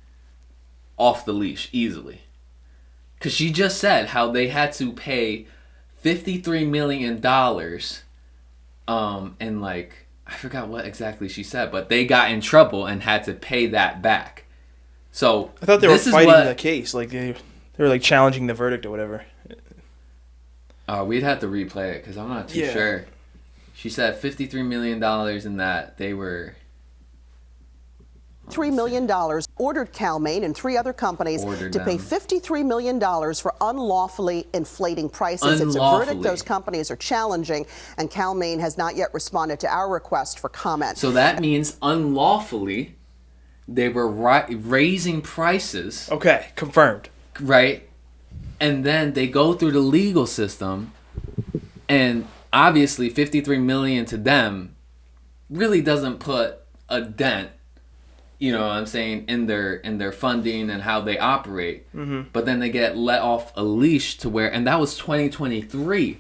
off the leash easily. Because she just said how they had to pay $53 million and like, I forgot what exactly she said, but they got in trouble and had to pay that back. So I thought they were fighting the case. Like they were like challenging the verdict or whatever. We'd have to replay it because I'm not too sure. She said $53 million in that they were... $3 million ordered Cal-Maine and 3 other companies to pay $53 million for unlawfully inflating prices. It's a verdict those companies are challenging, and Cal-Maine has not yet responded to our request for comment. So that means unlawfully they were raising prices. Okay, confirmed. Right? And then they go through the legal system, and obviously $53 million to them really doesn't put a dent, you know what I'm saying, in their funding and how they operate. Mm-hmm. But then they get let off a leash to where, and that was 2023.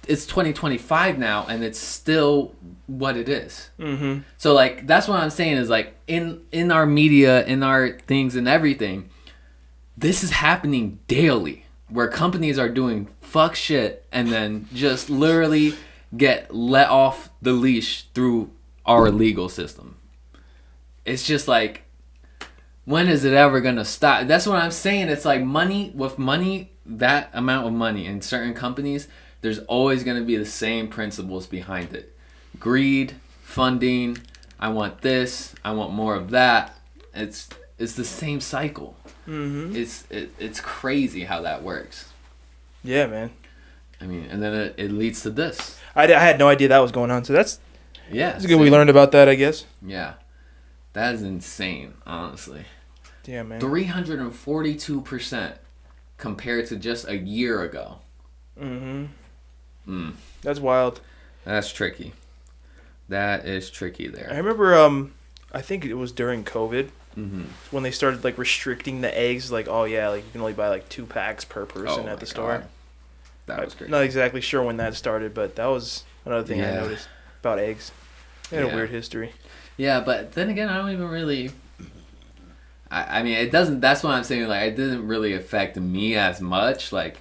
It's 2025 now, and it's still what it is. Mm-hmm. So like that's what I'm saying is like in our media, in our things and everything, this is happening daily where companies are doing fuck shit and then just literally get let off the leash through our legal system. It's just like, when is it ever gonna stop? That's what I'm saying. It's like money, that amount of money in certain companies, there's always gonna be the same principles behind it. Greed, funding, I want this, I want more of that. It's the same cycle. Mm-hmm. It's crazy how that works. Yeah, man. I mean, and then it leads to this. I had no idea that was going on. So that's it's good. We learned about that, I guess. Yeah. That is insane, honestly. Yeah, man. 342% compared to just a year ago. That's wild. That's tricky. That is tricky there. I remember, I think it was during COVID when they started like restricting the eggs. Like, oh yeah, like you can only buy like 2 packs per person at the store. That was crazy. Not exactly sure when that started, but that was another thing I noticed about eggs. They had a weird history. Yeah, but then again, I don't even really. I mean, it doesn't. That's what I'm saying. Like, it didn't really affect me as much. Like,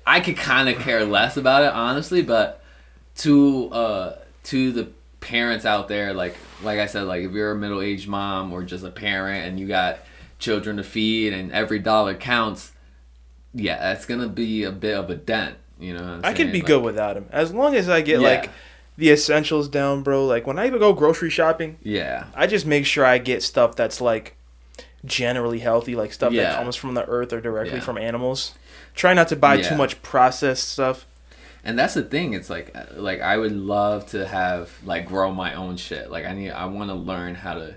I could kind of care less about it, honestly. But to the parents out there, like I said, like if you're a middle-aged mom or just a parent and you got children to feed and every dollar counts, yeah, that's gonna be a bit of a dent. You know what I'm saying? I could be good without them as long as I get like the essentials down, bro. Like when I even go grocery shopping, I just make sure I get stuff that's like generally healthy, like stuff that comes from the earth or directly from animals. Try not to buy too much processed stuff. And that's the thing. It's like I would love to have like grow my own shit. Like I want to learn how to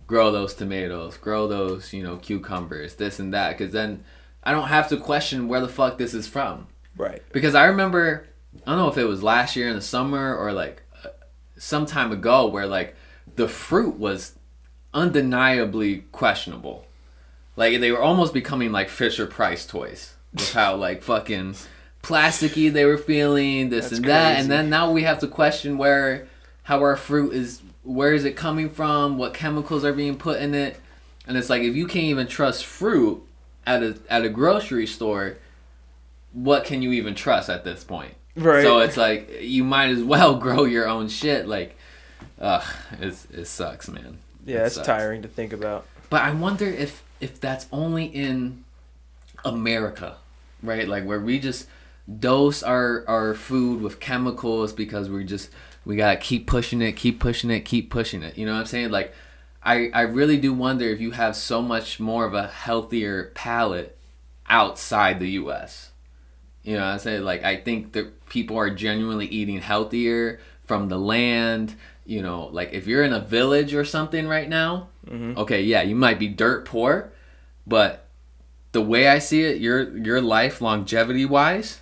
grow those tomatoes, grow those, you know, cucumbers, this and that, because then I don't have to question where the fuck this is from. Right. Because I remember, I don't know if it was last year in the summer or like some time ago where like the fruit was undeniably questionable. Like they were almost becoming like Fisher Price toys with how like fucking plasticky they were feeling, this and that. Crazy. And then now we have to question how our fruit is, where is it coming from, what chemicals are being put in it. And it's like, if you can't even trust fruit at a grocery store, what can you even trust at this point? Right. So it's like you might as well grow your own shit. Like, it sucks, man. Yeah, it's tiring to think about. But I wonder if that's only in America, right? Like where we just dose our food with chemicals because we gotta keep pushing it. You know what I'm saying? Like, I really do wonder if you have so much more of a healthier palate outside the U.S. You know what I'm saying? Like, I think that people are genuinely eating healthier from the land. You know, like if you're in a village or something right now, okay, yeah, you might be dirt poor, but the way I see it, your life longevity wise,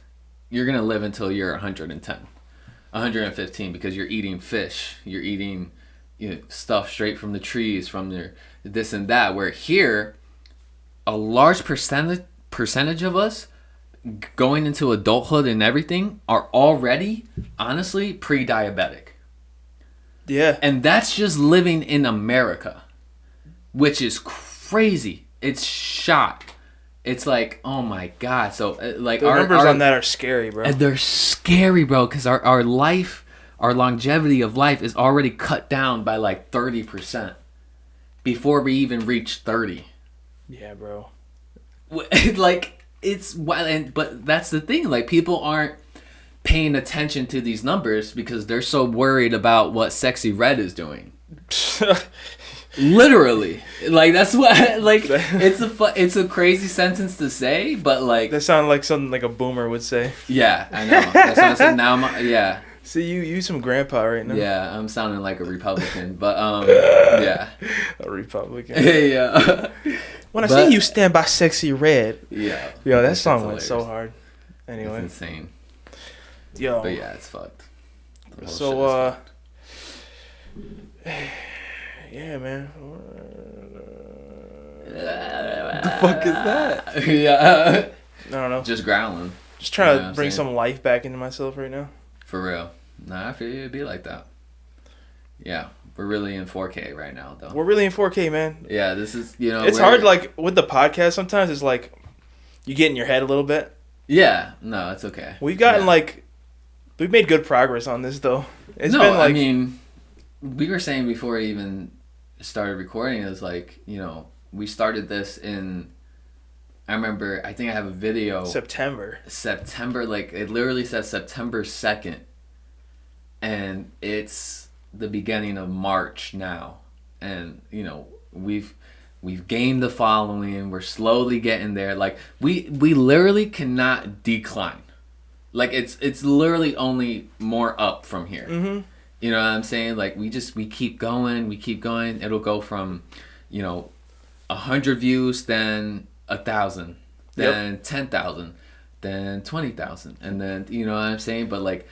you're gonna live until you're 110, 115 because you're eating fish, you're eating, you know, stuff straight from the trees, from their this and that. Where here, a large percentage of us going into adulthood and everything are already, honestly, pre-diabetic. Yeah. And that's just living in America, which is crazy. It's shot. It's like, oh my God. So, like, the numbers on that are scary, bro. And they're scary, bro, because our life, our longevity of life is already cut down by like 30% before we even reach 30. Yeah, bro. Like, it's wild. But that's the thing. Like, people aren't paying attention to these numbers because they're so worried about what Sexy Red is doing. Literally, like that's what, like it's a crazy sentence to say, but like that sounded like something like a boomer would say. Yeah, I know. That's what I said. Now yeah. See, you some grandpa right now. Yeah, I'm sounding like a Republican, but yeah, a Republican. Yeah. When I say you stand by Sexy Red, yeah, yo, that song went so hard. Anyway, it's insane. Yo, but yeah, it's fucked. So yeah, man. The fuck is that? Yeah. I don't know. Just growling. Just trying to bring some life back into myself right now. For real. Nah, I feel you. It'd be like that. Yeah. We're really in 4K right now, though. We're really in 4K, man. Yeah, this is, you know. It's hard, like, with the podcast sometimes. It's like, you get in your head a little bit. Yeah. No, it's okay. We've gotten, like, we've made good progress on this, though. It's been, like, I mean, we were saying before we even started recording, is like, you know, we started this in, I remember, I think I have a video. September, like, it literally says September 2nd. And it's the beginning of March now. And, you know, we've gained the following. We're slowly getting there. Like, we literally cannot decline. Like, it's literally only more up from here. Mm-hmm. You know what I'm saying? Like we keep going. It'll go from, 100 views, then 1,000, then 10,000, then 20,000, and then you know what I'm saying. But like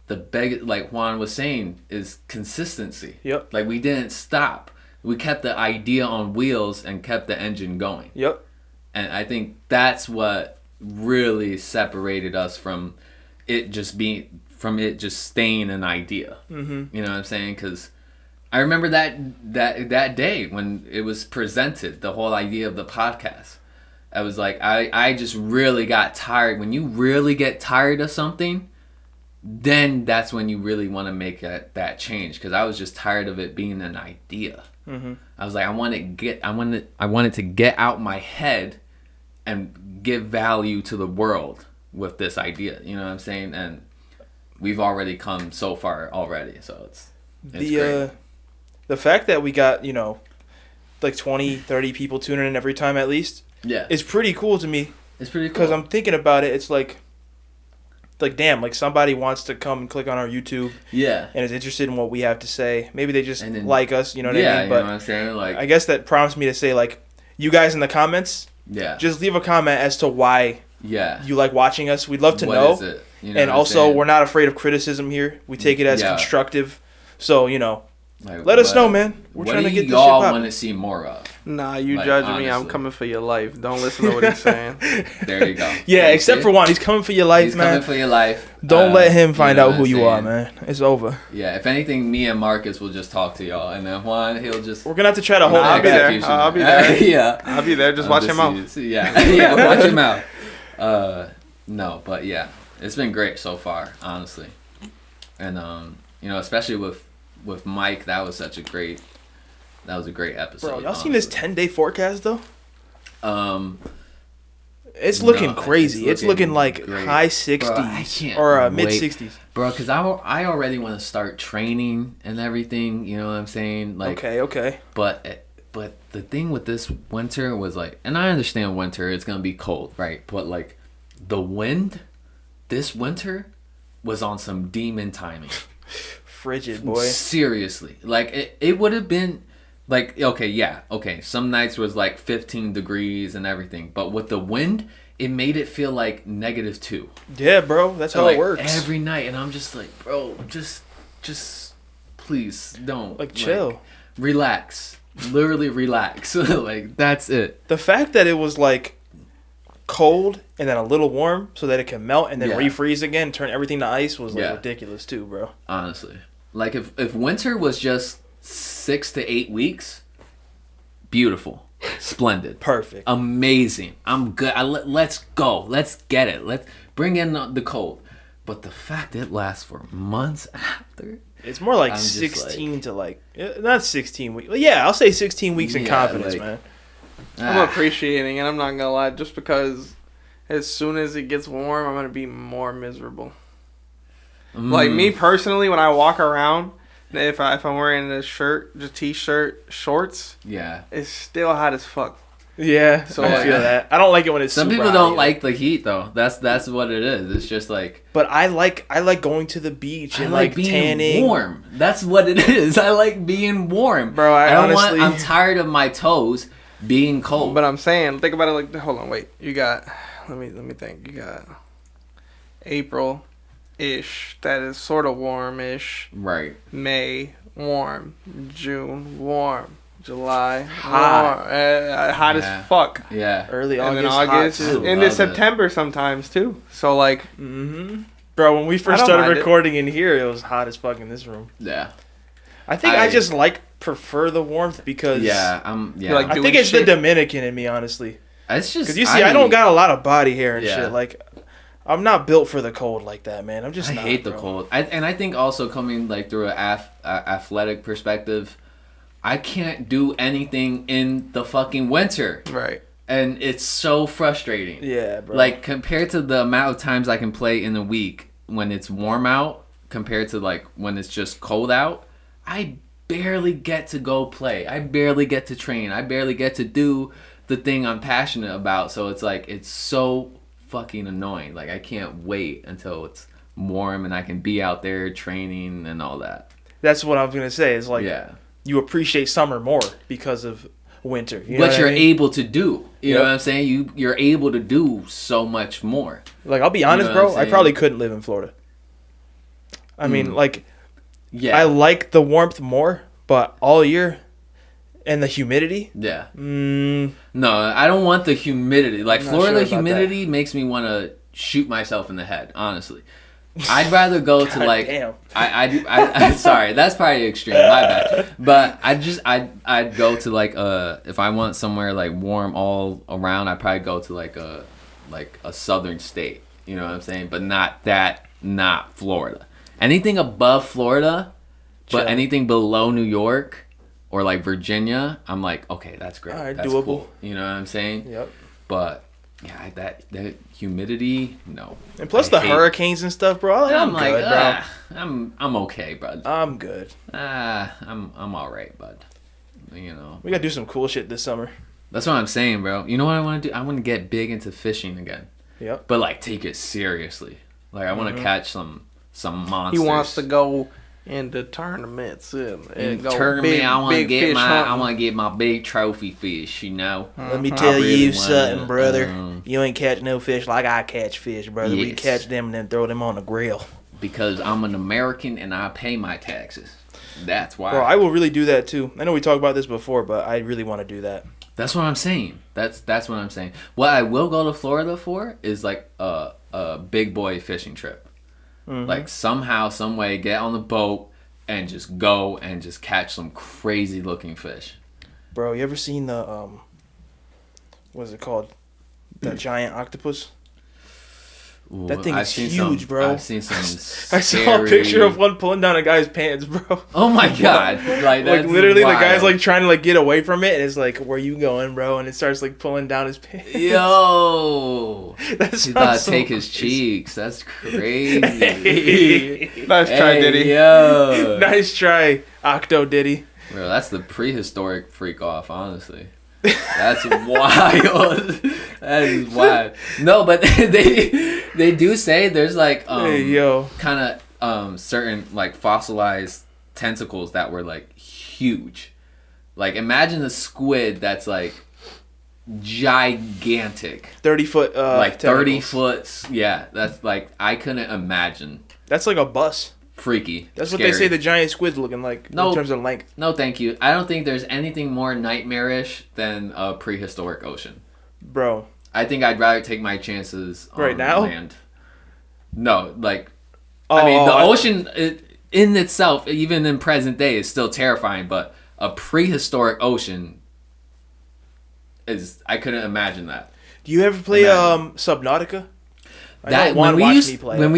like Juan was saying, is consistency. Yep. Like we didn't stop. We kept the idea on wheels and kept the engine going. Yep. And I think that's what really separated us from it just staying an idea. Mm-hmm. You know what I'm saying? Because I remember that day when it was presented, the whole idea of the podcast. I was like, I just really got tired. When you really get tired of something, then that's when you really want to make that change. Because I was just tired of it being an idea. Mm-hmm. I was like, I wanted to get out my head and give value to the world with this idea. You know what I'm saying? And we've already come so far already. So it's great. The fact that we got, like 20, 30 people tuning in every time at least. Yeah. Is pretty cool to me. It's pretty cool. Because I'm thinking about it, it's like damn, like somebody wants to come and click on our YouTube. Yeah. And is interested in what we have to say. Maybe they just like us, you know what I mean? Yeah, you know what I'm saying? Like, I guess that prompts me to say, like, you guys in the comments, just leave a comment as to why you like watching us. We'd love to know. Is it? You know and also, we're not afraid of criticism here. We take it as constructive. So, let us know, man. We're trying to get this shit y'all popping. want to see more of? Nah, you judging me. I'm coming for your life. Don't listen to what he's saying. There you go. Yeah, except for Juan. He's coming for your life, he's man. Coming for your life. Don't let him find out who you are, man. It's over. Yeah, if anything, me and Marcus will just talk to y'all. And then Juan, he'll just... We're going to have to try to hold I'll be there. I'll be there. Yeah. I'll be there. Just watch him out. Yeah, watch him out. No, but yeah. It's been great so far, honestly. And, especially with Mike, that was a great episode. Bro, y'all seen this 10-day forecast though? It's looking crazy. It's looking like great. High 60s or mid 60s. Bro, because I already want to start training and everything. You know what I'm saying? Like, okay. But the thing with this winter was like, and I understand winter, it's gonna be cold, right? But like, the wind this winter was on some demon timing. Frigid, boy. Seriously. Like, it would have been, like, okay, some nights was like 15 degrees and everything. But with the wind, it made it feel like -2. Yeah, bro. That's how it works. Every night. And I'm just like, bro, just please don't. Like, chill. Relax. Literally relax. Like, that's it. The fact that it was, like, cold and then a little warm so that it can melt and then refreeze again, turn everything to ice was like ridiculous too, bro. Honestly, like if winter was just 6 to 8 weeks, beautiful, splendid, perfect, amazing. I'm good. Let's go. Let's get it. Let's bring in the cold. But the fact it lasts for months after. It's more like 16 to like not 16 weeks. Yeah, I'll say 16 weeks in confidence, like, man. I'm appreciating it. I'm not gonna lie, just because as soon as it gets warm, I'm gonna be more miserable. Like me personally, when I walk around, if I'm wearing a shirt, just t-shirt, shorts, it's still hot as fuck. Yeah, so I feel that. I don't like it when it's some super people don't hot, like the heat though. That's what it is. It's just like. But I like going to the beach and like being tanning. Warm. That's what it is. I like being warm, bro. I'm tired of my toes being cold. But I'm saying, think about it like, hold on, wait. You got, let me think. You got April-ish, that is sort of warm-ish. Right. May, warm. June, warm. July, hot. Warm. Hot as fuck. Yeah. Early August, and then August hot too. Into September sometimes too. So like, bro, when we first started recording in here, it was hot as fuck in this room. Yeah. I think I just prefer the warmth because like I think it's the Dominican in me, honestly. It's just because you see, I don't got a lot of body hair and shit. Like, I'm not built for the cold like that, man. I'm just. I hate the cold. And I think also coming like through an athletic perspective, I can't do anything in the fucking winter. Right. And it's so frustrating. Yeah, bro. Like compared to the amount of times I can play in a week when it's warm out, compared to like when it's just cold out, I barely get to go play. I barely get to train. I barely get to do the thing I'm passionate about. So it's like, it's so fucking annoying. Like I can't wait until it's warm and I can be out there training and all that. That's what I'm gonna say. Is like you appreciate summer more because of winter. You know what you're I mean? able to do. You know what I'm saying? You're able to do so much more. Like, I'll be honest, bro. I probably couldn't live in Florida. I mean, like, I like the warmth more, but all year and the humidity. Yeah. No, I don't want the humidity. Like, Florida humidity makes me want to shoot myself in the head, honestly. I'd rather go to like damn. I sorry, that's probably extreme, my bad. But I'd go to like if I want somewhere like warm all around, I'd probably go to like a southern state. You know what I'm saying? But not Florida. Anything above Florida, but anything below New York or like Virginia, I'm like, okay, that's great. That's doable. Cool. You know what I'm saying? Yep. But yeah, that humidity, no. And plus the hurricanes and stuff, bro. I'm like, good, bro. I'm okay, bud. I'm good. I'm all right, bud. You know. We gotta do some cool shit this summer. That's what I'm saying, bro. You know what I want to do? I want to get big into fishing again. Yep. But like, take it seriously. Like, I want to catch some monsters. He wants to go into tournaments and go tournament. Big, I want to get get my big trophy fish. You know. Let me tell you something, brother. You ain't catch no fish like I catch fish, brother. Yes. We catch them and then throw them on the grill. Because I'm an American and I pay my taxes. That's why. Bro, I will really do that too. I know we talked about this before, but I really want to do that. That's what I'm saying. That's what I'm saying. What I will go to Florida for is like a big boy fishing trip. Mm-hmm. Like somehow, some way, get on the boat and just go and just catch some crazy looking fish. Bro, you ever seen the what is it called? The giant octopus? Ooh, that thing is huge, bro. I've seen some I saw a picture of one pulling down a guy's pants, bro. Oh my god. Like literally wild. The guy's like trying to like get away from it and it's like, where you going, bro? And it starts like pulling down his pants. Yo. He thought to take his cheeks. That's crazy. Nice try, Diddy. Yo. Nice try, Octo Diddy. Bro, that's the prehistoric freak off, honestly. That's wild. That is wild. No, but they do say there's like kind of certain like fossilized tentacles that were like huge. Like imagine a squid that's like gigantic. 30-foot like tentacles. 30 foot. Yeah, that's like I couldn't imagine. That's like a bus. Freaky. That's scary. what they say the giant squid's looking like in terms of length. No, thank you. I don't think there's anything more nightmarish than a prehistoric ocean. Bro. I think I'd rather take my chances on right now? land. No, like I mean the ocean in itself, even in present day, is still terrifying, but a prehistoric ocean is I couldn't imagine that. Do you ever play Subnautica? That when we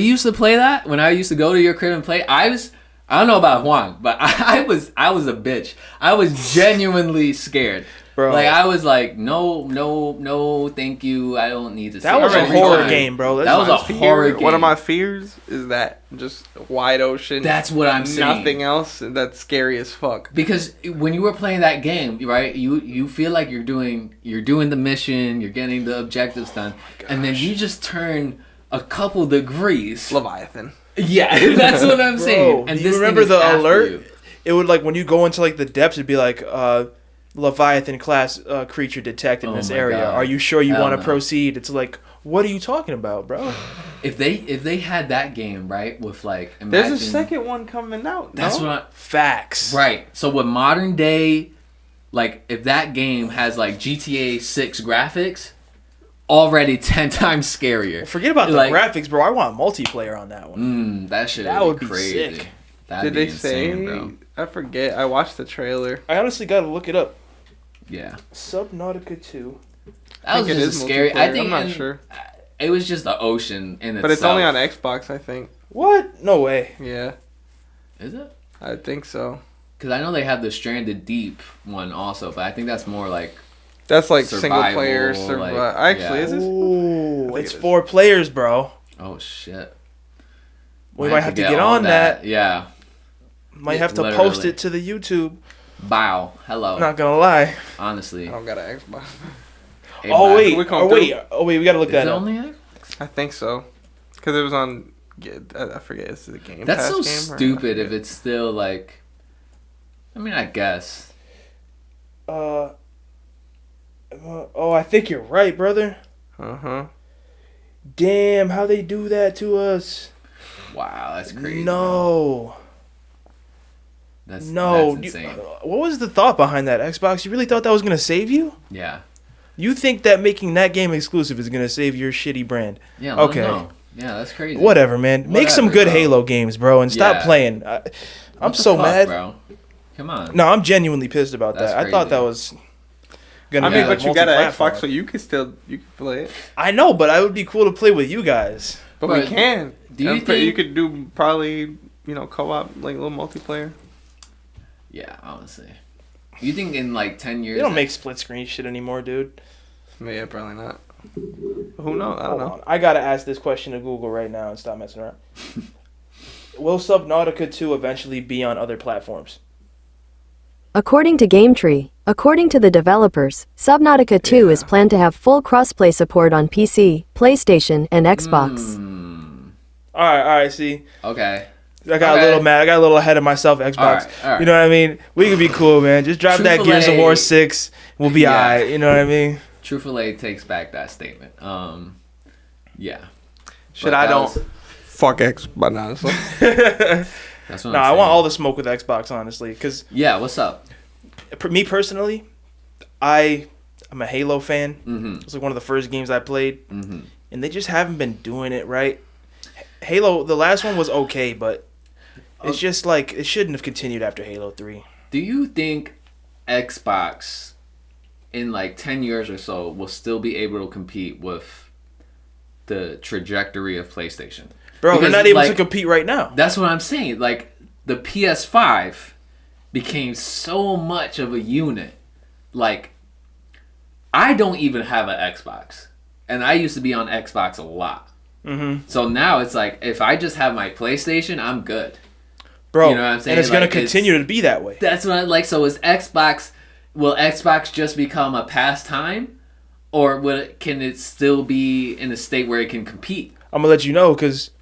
used to play that, when I used to go to your crib and play, I don't know about Juan, but I was a bitch. I was genuinely scared. Bro. Like I was like, no, thank you. I don't need to. That was a horror game, bro. That was a horror game. One of my fears is that just wide ocean. That's what I'm saying. Nothing else. That's scary as fuck. Because when you were playing that game, right, you feel like you're doing the mission, you're getting the objectives done, and then you just turn a couple degrees. Leviathan. Yeah, that's what I'm saying. And do you remember the alert? It would like when you go into like the depths, it'd be like Leviathan class creature detected in this area. God. Are you sure you want to proceed? It's like, what are you talking about, bro? If they had that game right with like, there's a second one coming out. That's what facts. Right. So with modern day, like if that game has like GTA 6 graphics. Already 10 times scarier. Forget about the graphics, bro. I want multiplayer on that one. That would be crazy. Sick. Did they say? Bro. I forget. I watched the trailer. I honestly gotta look it up. Yeah. Subnautica 2. That was just scary. I think I'm not sure. It was just the ocean in itself. But it's only on Xbox, I think. What? No way. Yeah. Is it? I think so. Because I know they have the Stranded Deep one also, but I think that's more like. That's like single player. Actually, is this? Ooh, it's 4 players, bro. Oh shit. We might have to get on that. Yeah. Might have to post it to the YouTube. Bow. Hello. Not gonna lie. Honestly. I don't got an Xbox. Hey, wait. We gotta look that up. Only Xbox? I think so. Because it was on I forget. It's the Game That's Pass so game, stupid if it's still like. I mean, I guess. I think you're right, brother. Damn, how they do that to us? Wow, that's crazy. No. That's insane. What was the thought behind that, Xbox? You really thought that was gonna save you? Yeah. You think that making that game exclusive is gonna save your shitty brand? Yeah. Okay. No. Yeah, that's crazy. Whatever, man. Make some good Halo games, bro, and stop playing. I'm so mad, bro. Come on. No, I'm genuinely pissed about that. I thought that was gonna be but you got an Xbox, so you can play it. I know, but I would be cool to play with you guys. But we can. Do you think you could do probably co-op like little multiplayer? Yeah, honestly. You think in like 10 years they don't make split screen shit anymore, dude? Yeah, probably not. Who knows? I don't know. I gotta ask this question to Google right now and stop messing around. Will Subnautica 2 eventually be on other platforms? According to GameTree, according to the developers, Subnautica 2 is planned to have full crossplay support on PC, PlayStation, and Xbox. All right, see. Okay. I got a little mad. I got a little ahead of myself, Xbox. All right. You know what I mean? We could be cool, man. Just drop that Gears of War 6. We'll be alright. You know what I mean? Troofalay takes back that statement. Yeah. Shit, I don't fuck Xbox, honestly. That's what I want all the smoke with Xbox, honestly. Cause yeah, what's up? Me personally, I'm a Halo fan. Mm-hmm. It's like one of the first games I played, and they just haven't been doing it right. Halo, the last one was okay, but it's just like it shouldn't have continued after Halo 3. Do you think Xbox in like 10 years or so will still be able to compete with the trajectory of PlayStation? Bro, because they're not able to compete right now. That's what I'm saying. Like, the PS5 became so much of a unit. Like, I don't even have an Xbox. And I used to be on Xbox a lot. Mm-hmm. So now it's like, if I just have my PlayStation, I'm good. Bro, you know what I'm saying? And it's going to continue to be that way. That's what I like. So will Xbox just become a pastime? Or can it still be in a state where it can compete? I'm going to let you know, because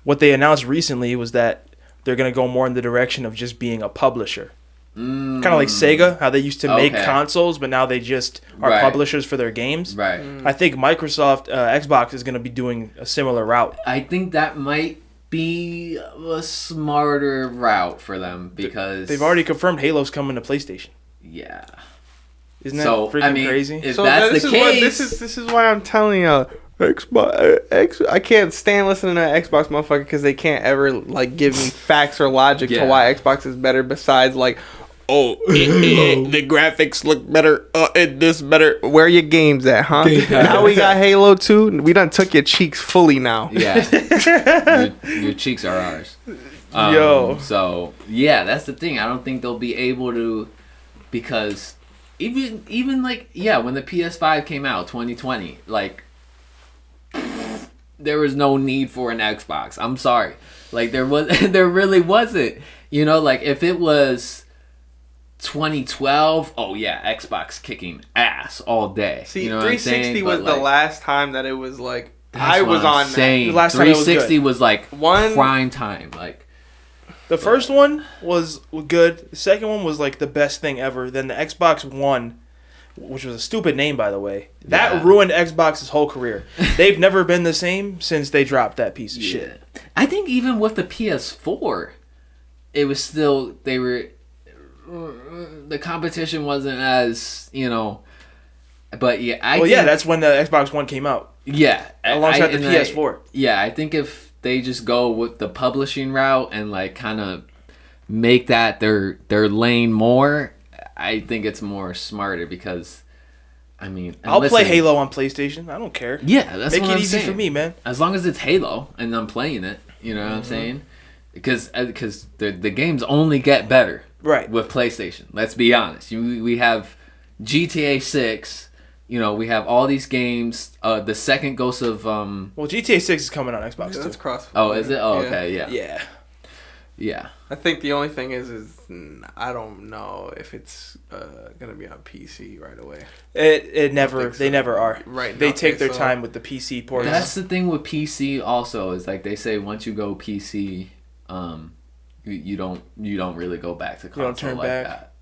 what they announced recently was that they're going to go more in the direction of just being a publisher. Kind of like Sega, how they used to make consoles, but now they just are publishers for their games. Right. I think Microsoft, Xbox is going to be doing a similar route. I think that might be a smarter route for them because they've already confirmed Halo's coming to PlayStation. Yeah. Isn't that freaking crazy? If that's the case, this is why I'm telling you. Xbox, I can't stand listening to Xbox motherfucker because they can't ever like give me facts or logic to why Xbox is better. Besides, like, the graphics look better, this better. Where are your games at, huh? Now we got Halo 2. We done took your cheeks fully now. Yeah, your cheeks are ours. So yeah, that's the thing. I don't think they'll be able to, because even like when the PS5 came out 2020, like. There was no need for an Xbox. I'm sorry. Like there really wasn't. You know, like if it was 2012, Xbox kicking ass all day. See, you know 360 was the last time that it was like I was on saying. The last 360 was like prime time. Like the first one was good. The second one was like the best thing ever. Then the Xbox One, which was a stupid name, by the way. That ruined Xbox's whole career. They've never been the same since they dropped that piece of shit. I think even with the PS4, it was still, the competition wasn't as, but that's when the Xbox One came out. Yeah. Alongside the PS4. I think if they just go with the publishing route and like kind of make that their lane more, I think it's more smarter because, I'll play Halo on PlayStation. I don't care. Yeah, that's Make what it I'm easy saying. for me, man. As long as it's Halo and I'm playing it, you know what I'm saying? Because the games only get better with PlayStation. Let's be honest. We have GTA 6. We have all these games. The second Ghost of Well, GTA 6 is coming on Xbox too. That's cross. Oh, is it? Oh, okay, yeah. Yeah. I think the only thing is I don't know if it's gonna be on PC right away. They never are. Right. They take their time with the PC ports. That's the thing with PC also, is like they say once you go PC, you don't really go back to console. You don't turn back. That.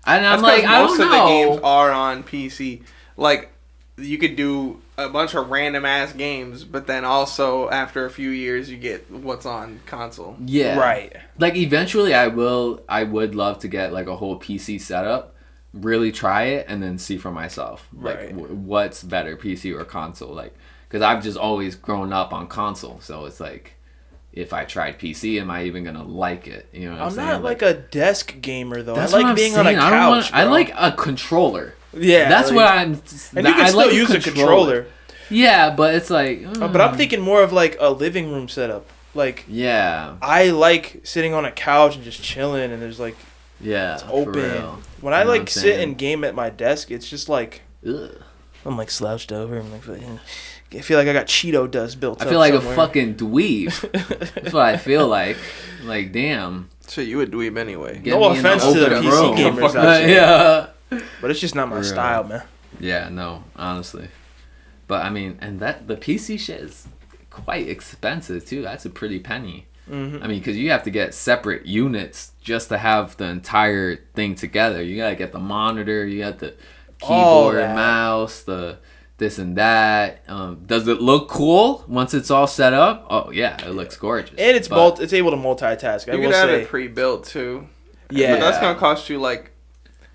And I'm like, I don't know. Most of the games are on PC. Like, you could do a bunch of random ass games, but then also after a few years you get what's on console. Yeah. Right. Like eventually I would love to get like a whole PC setup, really try it, and then see for myself. Like what's better, PC or console. Like, because I've just always grown up on console, so it's like, if I tried PC, am I even gonna like it? You know what I'm saying? I'm not like a desk gamer though. I like being on a couch. I like a controller. Yeah, that's what I'm. And you can still use a controller. Yeah, but it's like. But I'm thinking more of like a living room setup. Like. Yeah. I like sitting on a couch and just chilling, and there's like. Yeah. It's open. When I like sit and game at my desk, it's just like. Ugh. I'm like slouched over. I'm like. I feel like I got Cheeto dust built up. I feel like somewhere. a fucking dweeb. That's what I feel like. Like, damn. So you a dweeb anyway. No offense to the PC gamers out there. Yeah. But it's just not my style, man. Yeah, no, honestly. But I mean, and the PC shit is quite expensive too. That's a pretty penny. Mm-hmm. I mean, because you have to get separate units just to have the entire thing together. You gotta get the monitor, you got the keyboard, mouse, the this and that. Does it look cool once it's all set up? Oh yeah, it looks gorgeous. And it's it's able to multitask. You could have it pre-built too. Yeah, but that's gonna cost you like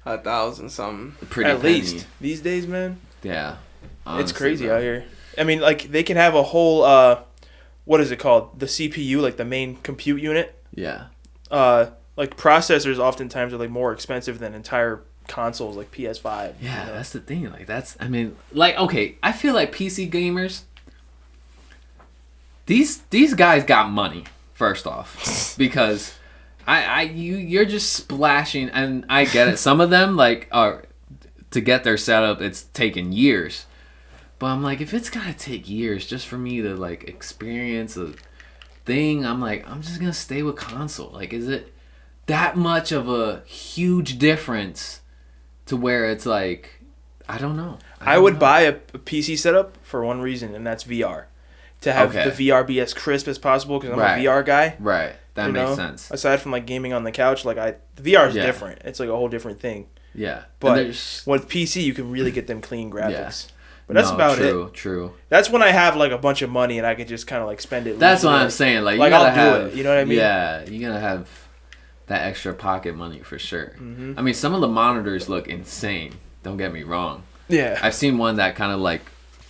1,000 something. At least these days, man. Yeah, honestly, it's crazy out here. I mean, like they can have a whole what is it called? The CPU, like the main compute unit. Yeah. Like processors oftentimes are like more expensive than entire consoles like PS5. Yeah, that's the thing. Like I mean, like okay, I feel like PC gamers. These guys got money first off, because you're just splashing, and I get it. Some of them like to get their setup, it's taken years. But I'm like, if it's gonna take years just for me to like experience a thing, I'm like, I'm just gonna stay with console. Like, is it that much of a huge difference to where it's like, I don't know. I would buy a PC setup for one reason, and that's VR. To have the VR be as crisp as possible, because I'm a VR guy. Right. That makes sense. Aside from like gaming on the couch, like the VR is different. It's like a whole different thing. Yeah. But with PC, you can really get them clean graphics. Yeah. But that's about it. True. That's when I have like a bunch of money and I could just kind of like spend it. That's what I'm saying. Like you gotta I'll do it. You know what I mean? Yeah, you gotta have that extra pocket money for sure. Mm-hmm. I mean, some of the monitors look insane. Don't get me wrong. Yeah. I've seen one that kind of like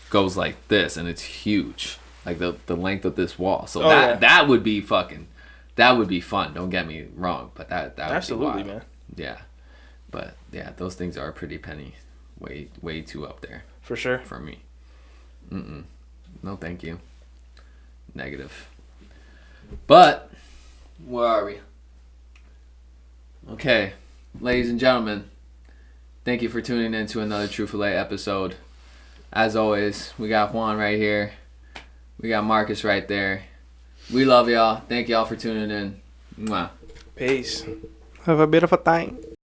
goes like this, and it's huge, like the length of this wall. So that would be fucking. That would be fun. Don't get me wrong, but that absolutely, would be wild. Man. Yeah, but yeah, those things are pretty penny, way too up there. For sure. For me. No, thank you. Negative. But where are we? Okay, ladies and gentlemen, thank you for tuning in to another Troofalay episode. As always, we got Juan right here. We got Marcus right there. We love y'all. Thank y'all for tuning in. Mwah. Peace. Have a beautiful time.